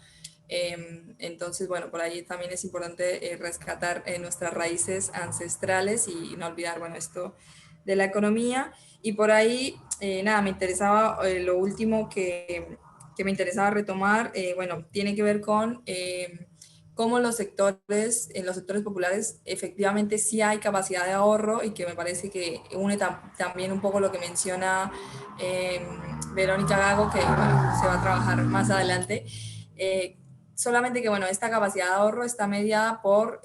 Entonces, bueno, por ahí también es importante rescatar nuestras raíces ancestrales y no olvidar, bueno, esto de la economía. Y por ahí, nada, me interesaba lo último que me interesaba retomar, bueno, tiene que ver con cómo en los sectores populares efectivamente sí hay capacidad de ahorro, y que me parece que une también un poco lo que menciona Verónica Gago, que bueno, se va a trabajar más adelante. Solamente que, bueno, esta capacidad de ahorro está mediada por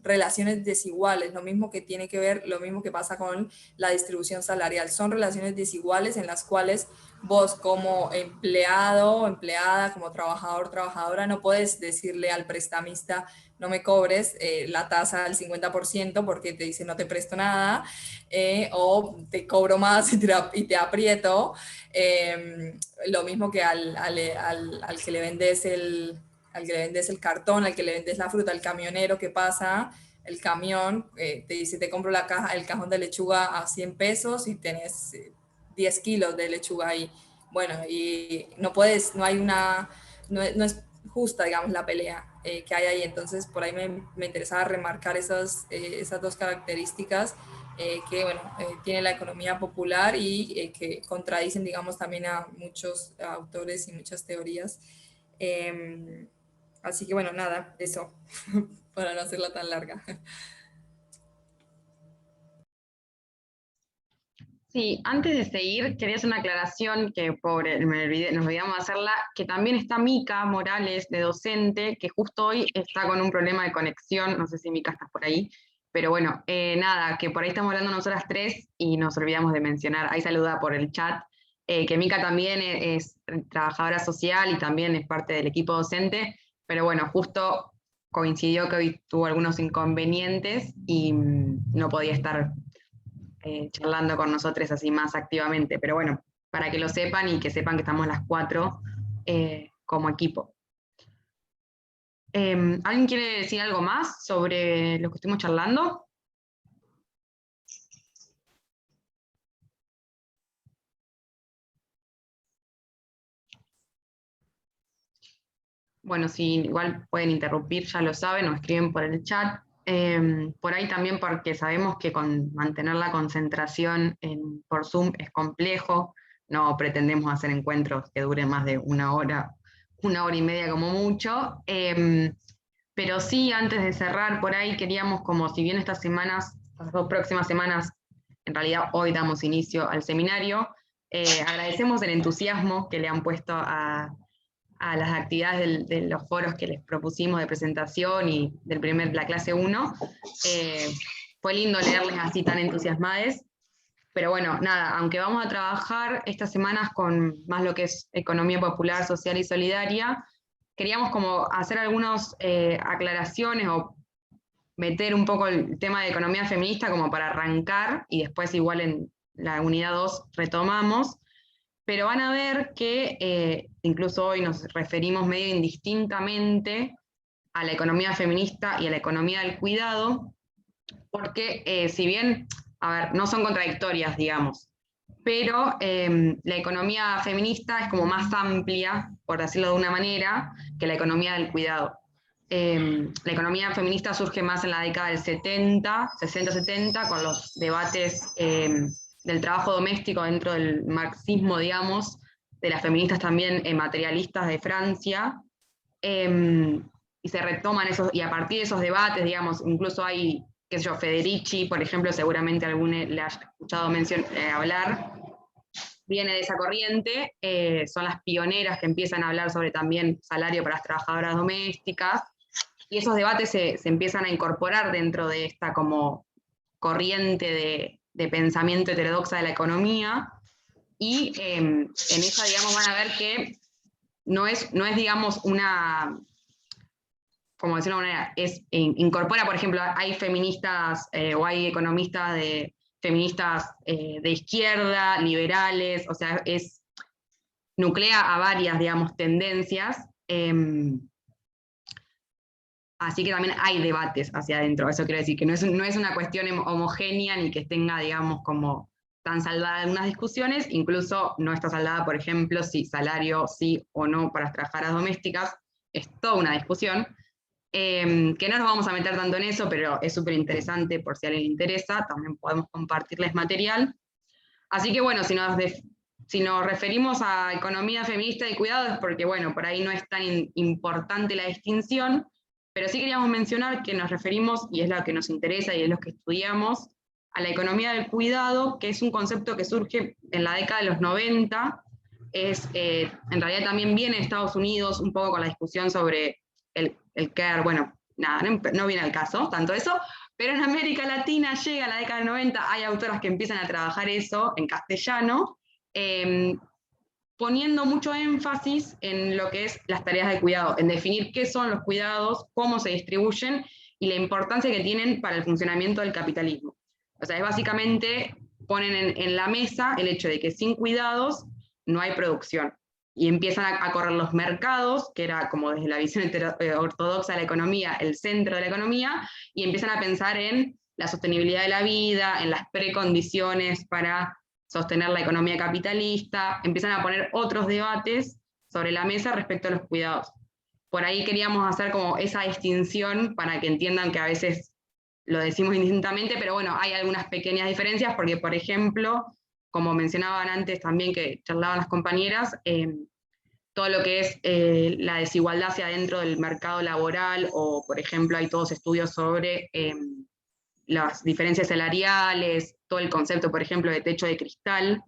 relaciones desiguales, lo mismo que tiene que ver, lo mismo que pasa con la distribución salarial. Son relaciones desiguales en las cuales vos como empleado o empleada, como trabajador, trabajadora, no puedes decirle al prestamista no me cobres la tasa del 50% porque te dice no te presto nada, o te cobro más y te aprieto. Lo mismo que al que le vendes al que le vendes el cartón, al que le vendes la fruta, al camionero que pasa el camión, te dice te compro el cajón de lechuga a 100 pesos y tenés 10 kilos de lechuga ahí. Bueno, y no es justa, digamos, la pelea que hay ahí. Entonces, por ahí me interesaba remarcar esas dos características que, bueno, tiene la economía popular y que contradicen, digamos, también a muchos autores y muchas teorías. Así que, bueno, nada, eso, para no hacerla tan larga. Sí, antes de seguir, quería hacer una aclaración que nos olvidamos de hacerla, que también está Mica Morales, de docente, que justo hoy está con un problema de conexión, no sé si Mica estás por ahí, pero bueno, nada, que por ahí estamos hablando nosotras tres y nos olvidamos de mencionar, ahí saluda por el chat, que Mica también es trabajadora social y también es parte del equipo docente, pero bueno, justo coincidió que hoy tuvo algunos inconvenientes y no podía estar charlando con nosotros así más activamente, pero bueno, para que lo sepan y que sepan que estamos las cuatro como equipo. ¿Alguien quiere decir algo más sobre lo que estuvimos charlando? Bueno, si igual pueden interrumpir, ya lo saben, o escriben por el chat. Por ahí también porque sabemos que mantener la concentración por Zoom es complejo, no pretendemos hacer encuentros que duren más de una hora y media como mucho, pero sí, antes de cerrar, por ahí queríamos, como si bien estas 2 próximas semanas, en realidad hoy damos inicio al seminario, agradecemos el entusiasmo que le han puesto a las actividades de los foros que les propusimos de presentación y la clase 1. Fue lindo leerles así tan entusiasmados, pero bueno, nada, aunque vamos a trabajar estas semanas con más lo que es economía popular, social y solidaria, queríamos como hacer algunas aclaraciones o meter un poco el tema de economía feminista como para arrancar, y después igual en la unidad 2 retomamos. Pero van a ver que incluso hoy nos referimos medio indistintamente a la economía feminista y a la economía del cuidado, porque si bien, a ver, no son contradictorias, digamos, pero la economía feminista es como más amplia, por decirlo de una manera, que la economía del cuidado. La economía feminista surge más en la década del 60-70, con los debates del trabajo doméstico dentro del marxismo, digamos, de las feministas también materialistas de Francia, y se retoman y a partir de esos debates, digamos, incluso hay, qué sé yo, Federici, por ejemplo, seguramente alguno le haya escuchado hablar, viene de esa corriente, son las pioneras que empiezan a hablar sobre también salario para las trabajadoras domésticas, y esos debates se empiezan a incorporar dentro de esta como corriente de pensamiento heterodoxa de la economía, y en esa, digamos, van a ver que no es digamos, una, como decirlo de una manera, incorpora, por ejemplo, hay feministas o hay economistas feministas de izquierda, liberales, o sea, nuclea a varias, digamos, tendencias, así que también hay debates hacia adentro, eso quiero decir, que no es una cuestión homogénea ni que tenga, digamos, como tan saldada algunas discusiones, incluso no está saldada, por ejemplo, si salario sí o no para las trabajadoras domésticas, es toda una discusión, que no nos vamos a meter tanto en eso, pero es súper interesante por si a alguien le interesa, también podemos compartirles material. Así que bueno, si nos referimos a economía feminista y cuidado es porque, bueno, por ahí no es tan importante la distinción, pero sí queríamos mencionar que nos referimos, y es lo que nos interesa y es lo que estudiamos, a la economía del cuidado, que es un concepto que surge en la década de los 90, en realidad también viene de Estados Unidos, un poco con la discusión sobre el care, bueno, nada, no viene al caso, tanto eso, pero en América Latina llega a la década del 90, hay autoras que empiezan a trabajar eso en castellano, poniendo mucho énfasis en lo que es las tareas de cuidado, en definir qué son los cuidados, cómo se distribuyen y la importancia que tienen para el funcionamiento del capitalismo. O sea, es básicamente ponen en la mesa el hecho de que sin cuidados no hay producción. Y empiezan a correr los mercados, que era como desde la visión ortodoxa de la economía, el centro de la economía, y empiezan a pensar en la sostenibilidad de la vida, en las precondiciones para sostener la economía capitalista, empiezan a poner otros debates sobre la mesa respecto a los cuidados. Por ahí queríamos hacer como esa distinción para que entiendan que a veces lo decimos indistintamente, pero bueno, hay algunas pequeñas diferencias, porque por ejemplo, como mencionaban antes también que charlaban las compañeras, todo lo que es la desigualdad hacia dentro del mercado laboral, o por ejemplo hay todos estudios sobre las diferencias salariales, todo el concepto, por ejemplo, de techo de cristal,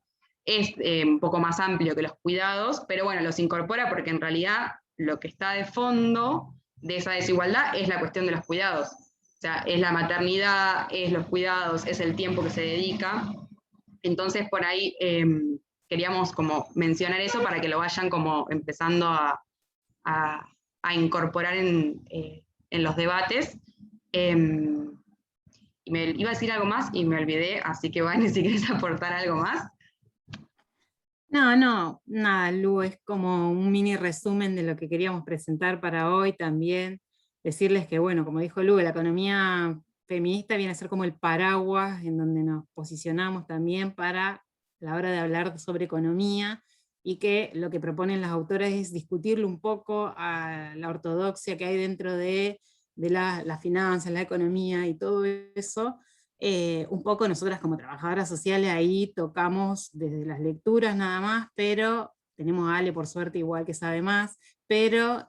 es un poco más amplio que los cuidados, pero bueno, los incorpora porque en realidad lo que está de fondo de esa desigualdad es la cuestión de los cuidados. O sea, es la maternidad, es los cuidados, es el tiempo que se dedica. Entonces, por ahí queríamos como mencionar eso para que lo vayan como empezando a incorporar en los debates. Y me iba a decir algo más y me olvidé, así que Vane, si querés aportar algo más. No, nada, Lu, es como un mini resumen de lo que queríamos presentar para hoy también. Decirles que, bueno, como dijo Lu, la economía feminista viene a ser como el paraguas en donde nos posicionamos también para la hora de hablar sobre economía, y que lo que proponen las autoras es discutirle un poco a la ortodoxia que hay dentro de las finanzas, la economía y todo eso. Un poco nosotras como trabajadoras sociales ahí tocamos desde las lecturas nada más, pero tenemos a Ale por suerte igual que sabe más, pero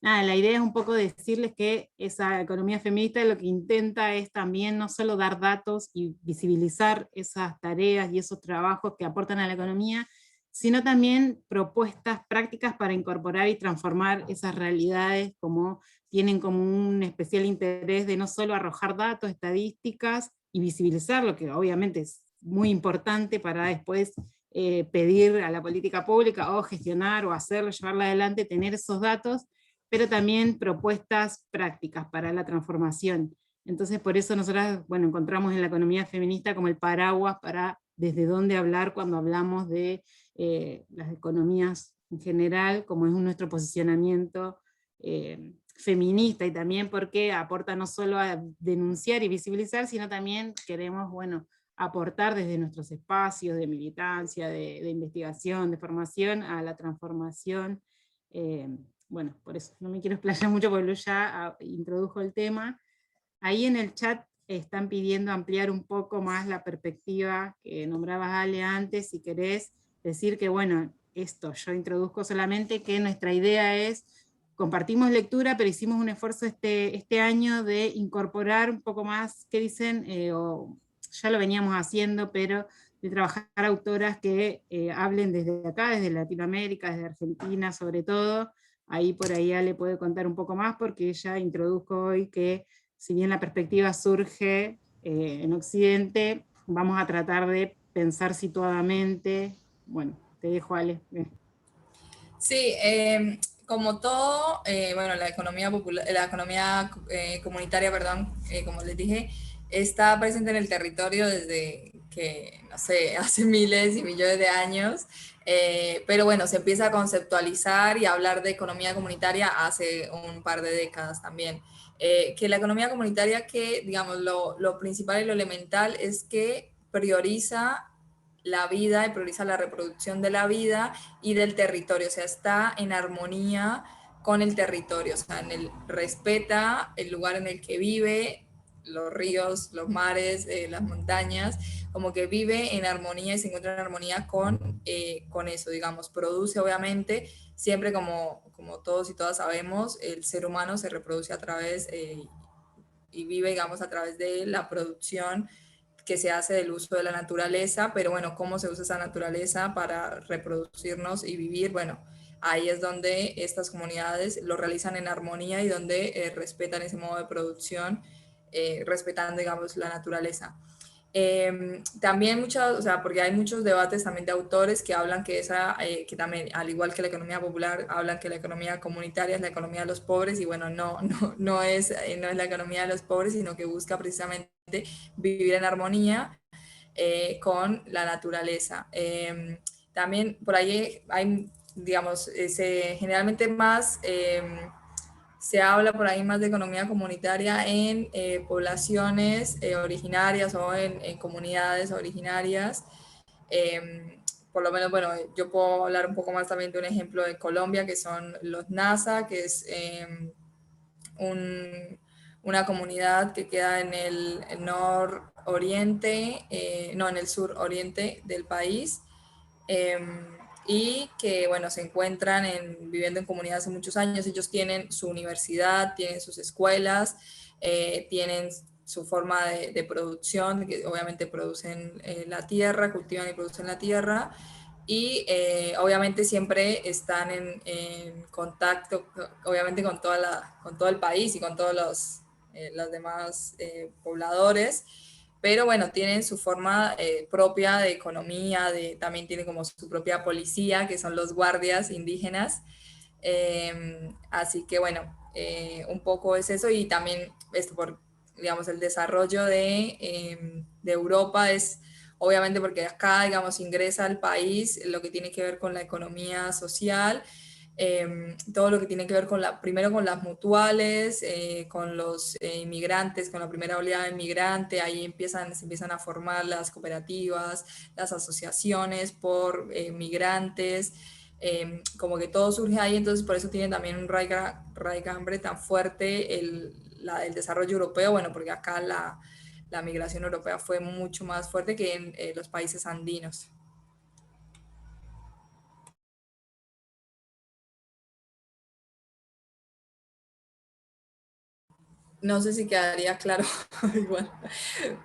nada, la idea es un poco decirles que esa economía feminista lo que intenta es también no solo dar datos y visibilizar esas tareas y esos trabajos que aportan a la economía, sino también propuestas prácticas para incorporar y transformar esas realidades, como tienen como un especial interés de no solo arrojar datos, estadísticas y visibilizar, lo que obviamente es muy importante para después pedir a la política pública o gestionar o hacerlo, llevarla adelante, tener esos datos, pero también propuestas prácticas para la transformación. Entonces por eso nosotras, bueno, encontramos en la economía feminista como el paraguas para desde dónde hablar cuando hablamos de las economías en general, como es nuestro posicionamiento feminista, y también porque aporta no solo a denunciar y visibilizar, sino también queremos, bueno, aportar desde nuestros espacios de militancia, de investigación, de formación, a la transformación. Bueno, por eso no me quiero explayar mucho porque Lu ya introdujo el tema. Ahí en el chat están pidiendo ampliar un poco más la perspectiva que nombrabas, Ale, antes, si querés decir que, bueno, esto yo introduzco solamente que nuestra idea es, compartimos lectura, pero hicimos un esfuerzo este año de incorporar un poco más, ¿qué dicen? O ya lo veníamos haciendo, pero de trabajar autoras que hablen desde acá, desde Latinoamérica, desde Argentina sobre todo. Ahí por ahí Ale puede contar un poco más, porque ella introdujo hoy que si bien la perspectiva surge en Occidente, vamos a tratar de pensar situadamente. Bueno, te dejo Ale. Sí, como todo, bueno, la economía popular, la economía comunitaria, perdón, como les dije, está presente en el territorio desde que, no sé, hace miles y millones de años, pero bueno, se empieza a conceptualizar y a hablar de economía comunitaria hace un par de décadas también. Que la economía comunitaria, que digamos, lo principal y lo elemental es que prioriza la vida y prioriza la reproducción de la vida y del territorio, o sea, está en armonía con el territorio, o sea, respeta el lugar en el que vive, los ríos, los mares, las montañas, como que vive en armonía y se encuentra en armonía con eso, digamos, produce obviamente, siempre como todos y todas sabemos, el ser humano se reproduce a través y vive, digamos, a través de la producción que se hace del uso de la naturaleza, pero bueno, cómo se usa esa naturaleza para reproducirnos y vivir, bueno, ahí es donde estas comunidades lo realizan en armonía y donde respetan ese modo de producción, respetando, digamos, la naturaleza. También muchas, o sea, porque hay muchos debates también de autores que hablan que también, al igual que la economía popular, hablan que la economía comunitaria es la economía de los pobres y bueno, no es la economía de los pobres, sino que busca precisamente vivir en armonía con la naturaleza. También por ahí hay, digamos, generalmente más se habla por ahí más de economía comunitaria en poblaciones originarias o en comunidades originarias. Por lo menos, bueno, yo puedo hablar un poco más también de un ejemplo de Colombia, que son los Nasa, que es una comunidad que queda en el nororiente, no, en el suroriente del país, y que, bueno, se encuentran viviendo en comunidad hace muchos años. Ellos tienen su universidad, tienen sus escuelas, tienen su forma de producción, que obviamente producen la tierra, cultivan y producen la tierra, y obviamente siempre están en contacto, obviamente con con todo el país y con todos los demás pobladores, pero bueno, tienen su forma propia de economía, también tienen como su propia policía, que son los guardias indígenas. Así que bueno, un poco es eso, y también esto por, digamos, el desarrollo de Europa es obviamente porque acá, digamos, ingresa al país lo que tiene que ver con la economía social, todo lo que tiene que ver primero con las mutuales, con los inmigrantes, con la primera oleada de inmigrante, ahí se empiezan a formar las cooperativas, las asociaciones por migrantes, como que todo surge ahí, entonces por eso tiene también un raigambre tan fuerte el desarrollo europeo, bueno, porque acá la migración europea fue mucho más fuerte que en los países andinos. No sé si quedaría claro igual,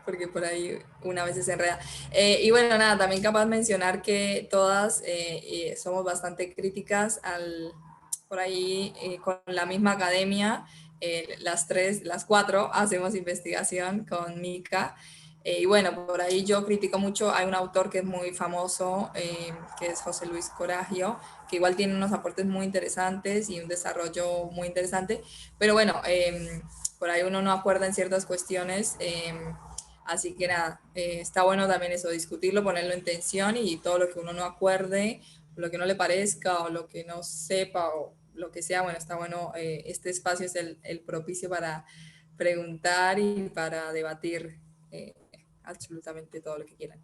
porque por ahí una vez se enreda. Y bueno, nada, también capaz mencionar que todas somos bastante críticas por ahí con la misma academia, las cuatro hacemos investigación con Mica. Y bueno, por ahí yo critico mucho, hay un autor que es muy famoso, que es José Luis Coragio, que igual tiene unos aportes muy interesantes y un desarrollo muy interesante, pero bueno, por ahí uno no acuerda en ciertas cuestiones, así que nada, está bueno también eso, discutirlo, ponerlo en tensión, y todo lo que uno no acuerde, lo que no le parezca o lo que no sepa o lo que sea, bueno, está bueno, este espacio es el propicio para preguntar y para debatir absolutamente todo lo que quieran.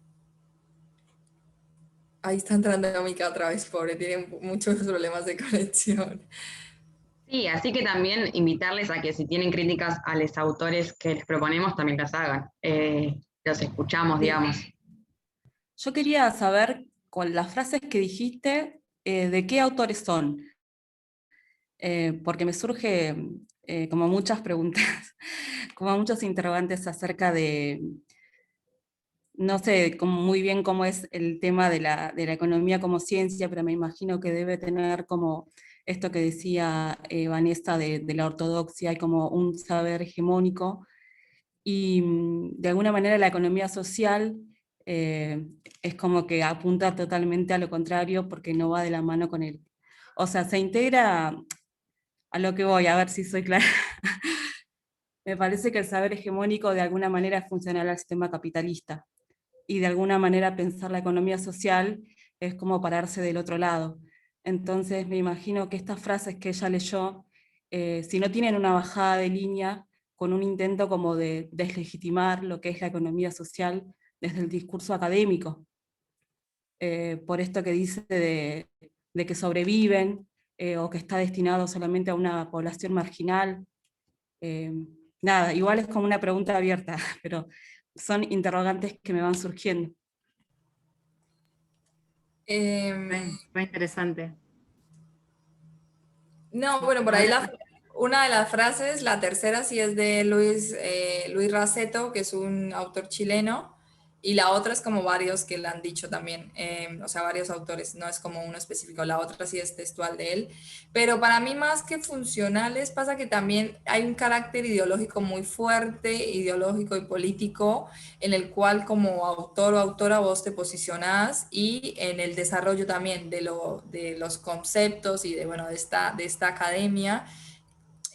Ahí está entrando Mica otra vez, pobre, tiene muchos problemas de conexión. Sí, así que también invitarles a que si tienen críticas a los autores que les proponemos, también las hagan. Los escuchamos, digamos. Yo quería saber, con las frases que dijiste, de qué autores son. Porque me surge como muchas preguntas, como muchos interrogantes acerca de no sé muy bien cómo es el tema de la economía como ciencia, pero me imagino que debe tener como esto que decía Vanessa de la ortodoxia, hay como un saber hegemónico, y de alguna manera la economía social es como que apunta totalmente a lo contrario porque no va de la mano con él. O sea, se integra a lo que voy, a ver si soy clara. Me parece que el saber hegemónico de alguna manera es funcional al sistema capitalista, y de alguna manera pensar la economía social es como pararse del otro lado. Entonces me imagino que estas frases que ella leyó, si no tienen una bajada de línea con un intento como de deslegitimar lo que es la economía social desde el discurso académico, por esto que dice de que sobreviven o que está destinado solamente a una población marginal. Eh, Nada, igual es como una pregunta abierta, pero son interrogantes que me van surgiendo. Fue interesante. No, bueno, por ahí una de las frases, la tercera sí es de Luis Raceto, que es un autor chileno, y la otra es como varios que la han dicho también, o sea, varios autores, no es como uno específico, la otra sí es textual de él, pero para mí más que funcionales pasa que también hay un carácter ideológico muy fuerte, ideológico y político, en el cual como autor o autora vos te posicionás, y en el desarrollo también de los conceptos y de, bueno, de esta academia.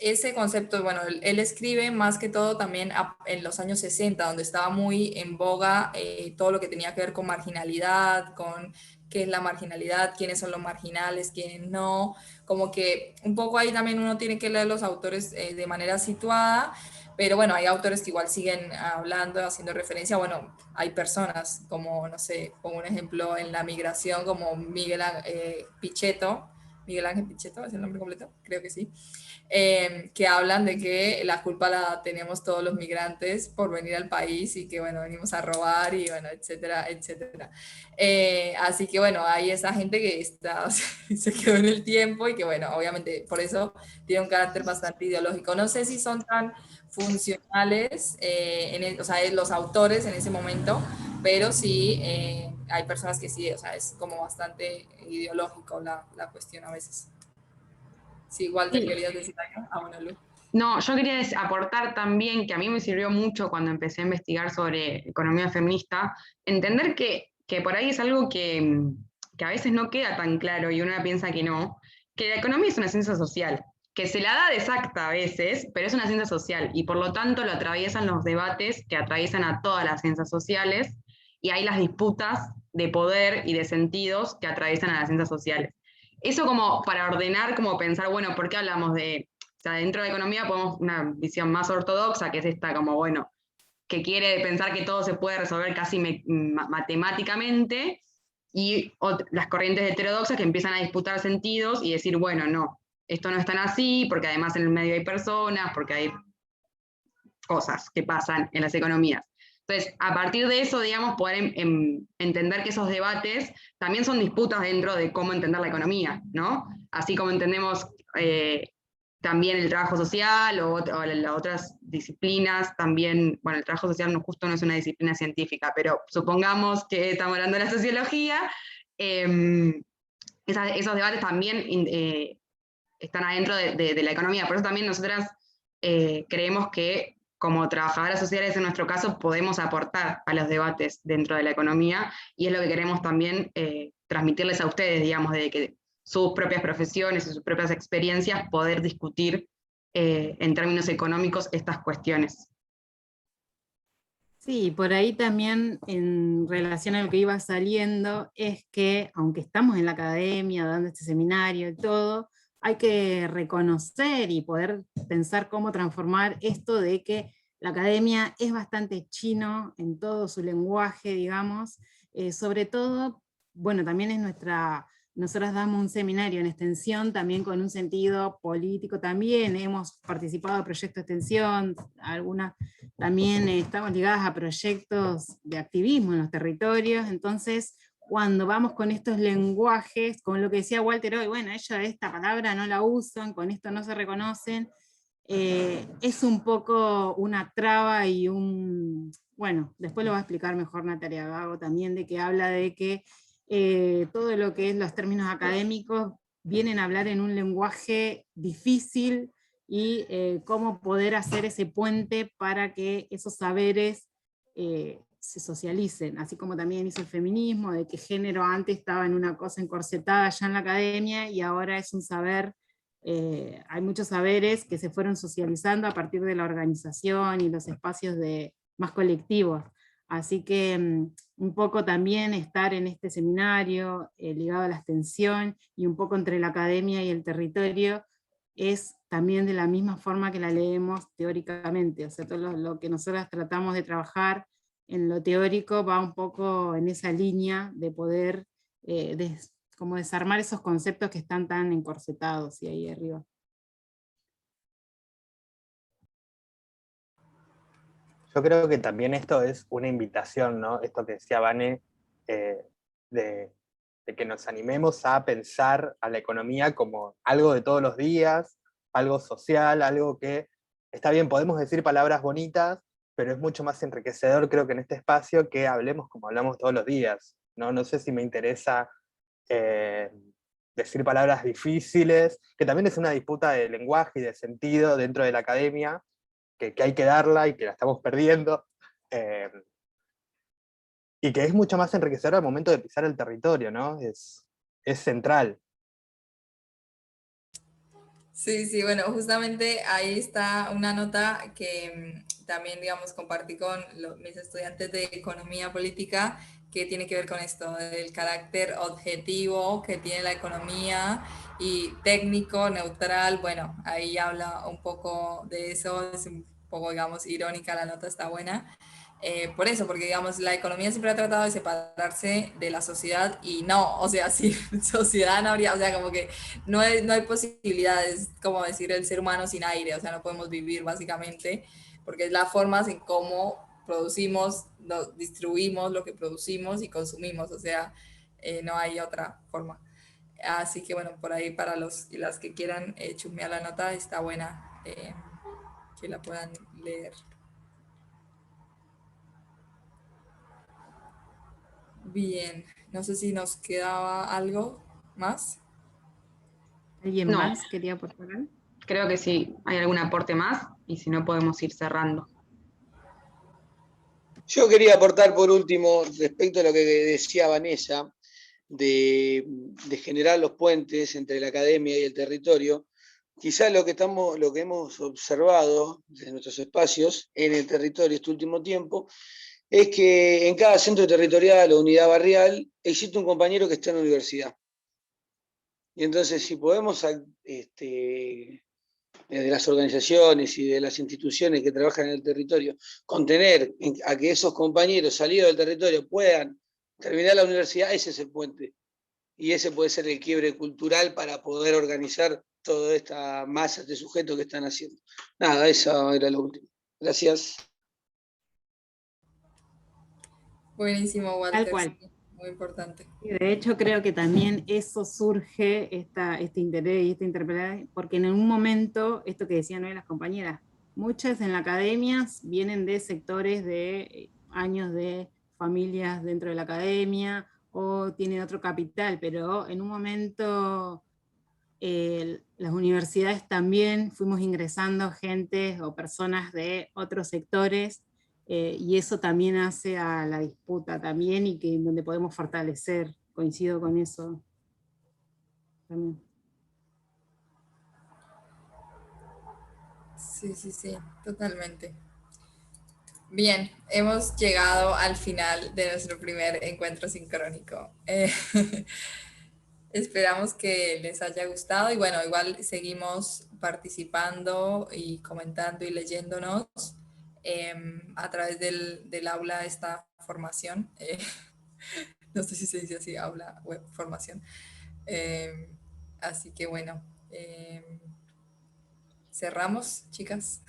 Ese concepto, bueno, él escribe más que todo también en los años 60, donde estaba muy en boga todo lo que tenía que ver con marginalidad, con qué es la marginalidad, quiénes son los marginales, quiénes no, como que un poco ahí también uno tiene que leer los autores de manera situada, pero bueno, hay autores que igual siguen hablando, haciendo referencia, bueno, hay personas como, no sé, como un ejemplo en la migración, como Pichetto, Miguel Ángel Pichetto, ¿es el nombre completo? Creo que sí. Que hablan de que la culpa la tenemos todos los migrantes por venir al país y que, bueno, venimos a robar y, bueno, etcétera, etcétera. Así que, bueno, hay esa gente que está, se quedó en el tiempo y que, bueno, obviamente por eso tiene un carácter bastante ideológico. No sé si son tan funcionales, o sea, los autores en ese momento, pero sí hay personas que sí, o sea, es como bastante ideológico la cuestión a veces. Sí, Walter, Sí, ¿querías decir algo? Ah, bueno, Lu. No, yo quería aportar también que a mí me sirvió mucho cuando empecé a investigar sobre economía feminista, entender que por ahí es algo que a veces no queda tan claro y uno piensa que no, que la economía es una ciencia social, que se la da de exacta a veces, pero es una ciencia social y por lo tanto lo atraviesan los debates que atraviesan a todas las ciencias sociales y hay las disputas de poder y de sentidos que atraviesan a las ciencias sociales. Eso como para ordenar, como pensar, bueno, ¿por qué hablamos de o sea, dentro de la economía podemos una visión más ortodoxa, que es esta como, bueno, que quiere pensar que todo se puede resolver casi matemáticamente, y las corrientes heterodoxas que empiezan a disputar sentidos y decir, bueno, no, esto no es tan así, porque además en el medio hay personas, porque hay cosas que pasan en las economías. Entonces, a partir de eso, digamos, poder entender que esos debates también son disputas dentro de cómo entender la economía, ¿no? Así como entendemos también el trabajo social o las otras disciplinas, también, bueno, el trabajo social no, justo no es una disciplina científica, pero supongamos que estamos hablando de la sociología, esos debates también están adentro de la economía. Por eso también nosotras creemos que como trabajadoras sociales en nuestro caso podemos aportar a los debates dentro de la economía y es lo que queremos también transmitirles a ustedes, digamos, de que sus propias profesiones y sus propias experiencias poder discutir en términos económicos estas cuestiones. sí, por ahí también en relación a lo que iba saliendo es que aunque estamos en la academia dando este seminario y todo, hay que reconocer y poder pensar cómo transformar esto de que la academia es bastante chino en todo su lenguaje, digamos, sobre todo, bueno, también es nosotros damos un seminario en extensión también con un sentido político también, hemos participado de proyectos de extensión, algunas también estamos ligadas a proyectos de activismo en los territorios, entonces cuando vamos con estos lenguajes, con lo que decía Walter hoy, bueno, ellos esta palabra no la usan, con esto no se reconocen, es un poco una traba y un bueno, después lo va a explicar mejor Natalia Gago también, de que habla de que todo lo que es los términos académicos vienen a hablar en un lenguaje difícil y cómo poder hacer ese puente para que esos saberes se socialicen, así como también hizo el feminismo, de que género antes estaba en una cosa encorsetada ya en la academia y ahora es un saber, hay muchos saberes que se fueron socializando a partir de la organización y los espacios más colectivos. Así que un poco también estar en este seminario ligado a la extensión y un poco entre la academia y el territorio es también de la misma forma que la leemos teóricamente, o sea, todo lo que nosotros tratamos de trabajar en lo teórico va un poco en esa línea de poder como desarmar esos conceptos que están tan encorsetados y ahí arriba. Yo creo que también esto es una invitación, ¿no? Esto que decía Vane, de que nos animemos a pensar a la economía como algo de todos los días, algo social, algo que, está bien, podemos decir palabras bonitas, pero es mucho más enriquecedor, creo que en este espacio, que hablemos como hablamos todos los días, ¿no? No sé si me interesa decir palabras difíciles, que también es una disputa de lenguaje y de sentido dentro de la academia, que hay que darla y que la estamos perdiendo, y que es mucho más enriquecedor al momento de pisar el territorio, ¿no? Es central. Sí, sí, bueno, justamente ahí está una nota que también, digamos, compartí con mis estudiantes de economía política, que tiene que ver con esto, del carácter objetivo que tiene la economía y técnico, neutral. Bueno, ahí habla un poco de eso, es un poco, digamos, irónica, la nota está buena. Por eso, porque digamos, la economía siempre ha tratado de separarse de la sociedad y no, o sea, si sociedad no habría, o sea, como que no hay posibilidades, como decir, el ser humano sin aire, o sea, no podemos vivir básicamente, porque es la forma en cómo producimos, distribuimos lo que producimos y consumimos, o sea, no hay otra forma. Así que bueno, por ahí para los y las que quieran chusmear la nota, está buena, que la puedan leer. Bien, no sé si nos quedaba algo más. ¿Alguien No. más quería aportar? Creo que sí, hay algún aporte más, y si no podemos ir cerrando. Yo quería aportar por último, respecto a lo que decía Vanessa, de generar los puentes entre la academia y el territorio. Quizás lo que hemos observado desde nuestros espacios en el territorio este último tiempo es que en cada centro territorial o unidad barrial existe un compañero que está en la universidad. Y entonces, si podemos, desde las organizaciones y de las instituciones que trabajan en el territorio, contener a que esos compañeros salidos del territorio puedan terminar la universidad, ese es el puente. Y ese puede ser el quiebre cultural para poder organizar toda esta masa de sujetos que están haciendo. Nada, eso era lo último. Gracias. Buenísimo, Walter. Tal cual. Sí, muy importante. Y de hecho creo que también eso surge, este interés y esta interpelación, porque en un momento, esto que decían hoy las compañeras, muchas en la academia vienen de sectores de años de familias dentro de la academia, o tienen otro capital, pero en un momento las universidades también fuimos ingresando gente o personas de otros sectores, y eso también hace a la disputa también, y que donde podemos fortalecer, coincido con eso también. Sí, sí, sí, totalmente. Bien, hemos llegado al final de nuestro primer encuentro sincrónico. Esperamos que les haya gustado y bueno, igual seguimos participando y comentando y leyéndonos a través del aula esta formación. No sé si se dice así, aula, web, formación. Así que bueno, cerramos, chicas.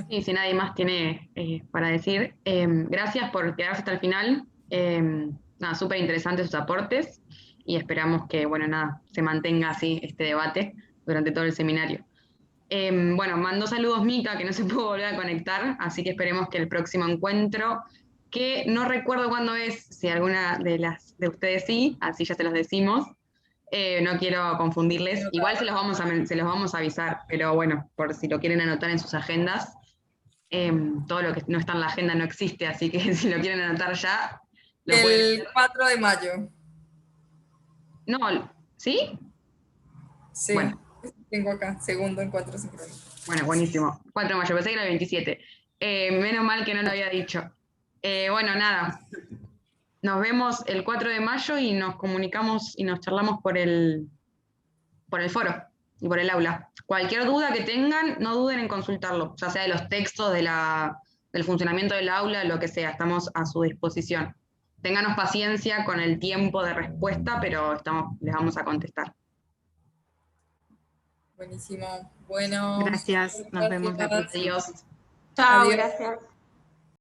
Y si nadie más tiene para decir, gracias por quedarse hasta el final. Nada, súper interesantes sus aportes y esperamos que, bueno, nada, se mantenga así este debate durante todo el seminario. Bueno, mandó saludos Mica, que no se pudo volver a conectar, así que esperemos que el próximo encuentro que no recuerdo cuándo es, si alguna de ustedes sí, así ya se los decimos. No quiero confundirles, igual se los vamos a avisar, pero bueno, por si lo quieren anotar en sus agendas. Todo lo que no está en la agenda no existe, así que si lo quieren anotar ya, lo pueden. El 4 de mayo. No, ¿sí? Sí, Bueno. tengo acá, segundo en 4 sincrónicos. Bueno, buenísimo. 4 de mayo, pensé que era el 27. Menos mal que no lo había dicho. Bueno, nada. Nos vemos el 4 de mayo y nos comunicamos y nos charlamos por el foro y por el aula. Cualquier duda que tengan, no duden en consultarlo, ya sea de los textos, del funcionamiento del aula, lo que sea, estamos a su disposición. Ténganos paciencia con el tiempo de respuesta, pero les vamos a contestar. Buenísimo. Bueno. Gracias, nos vemos la próxima. Adiós. Chao, Adiós. gracias.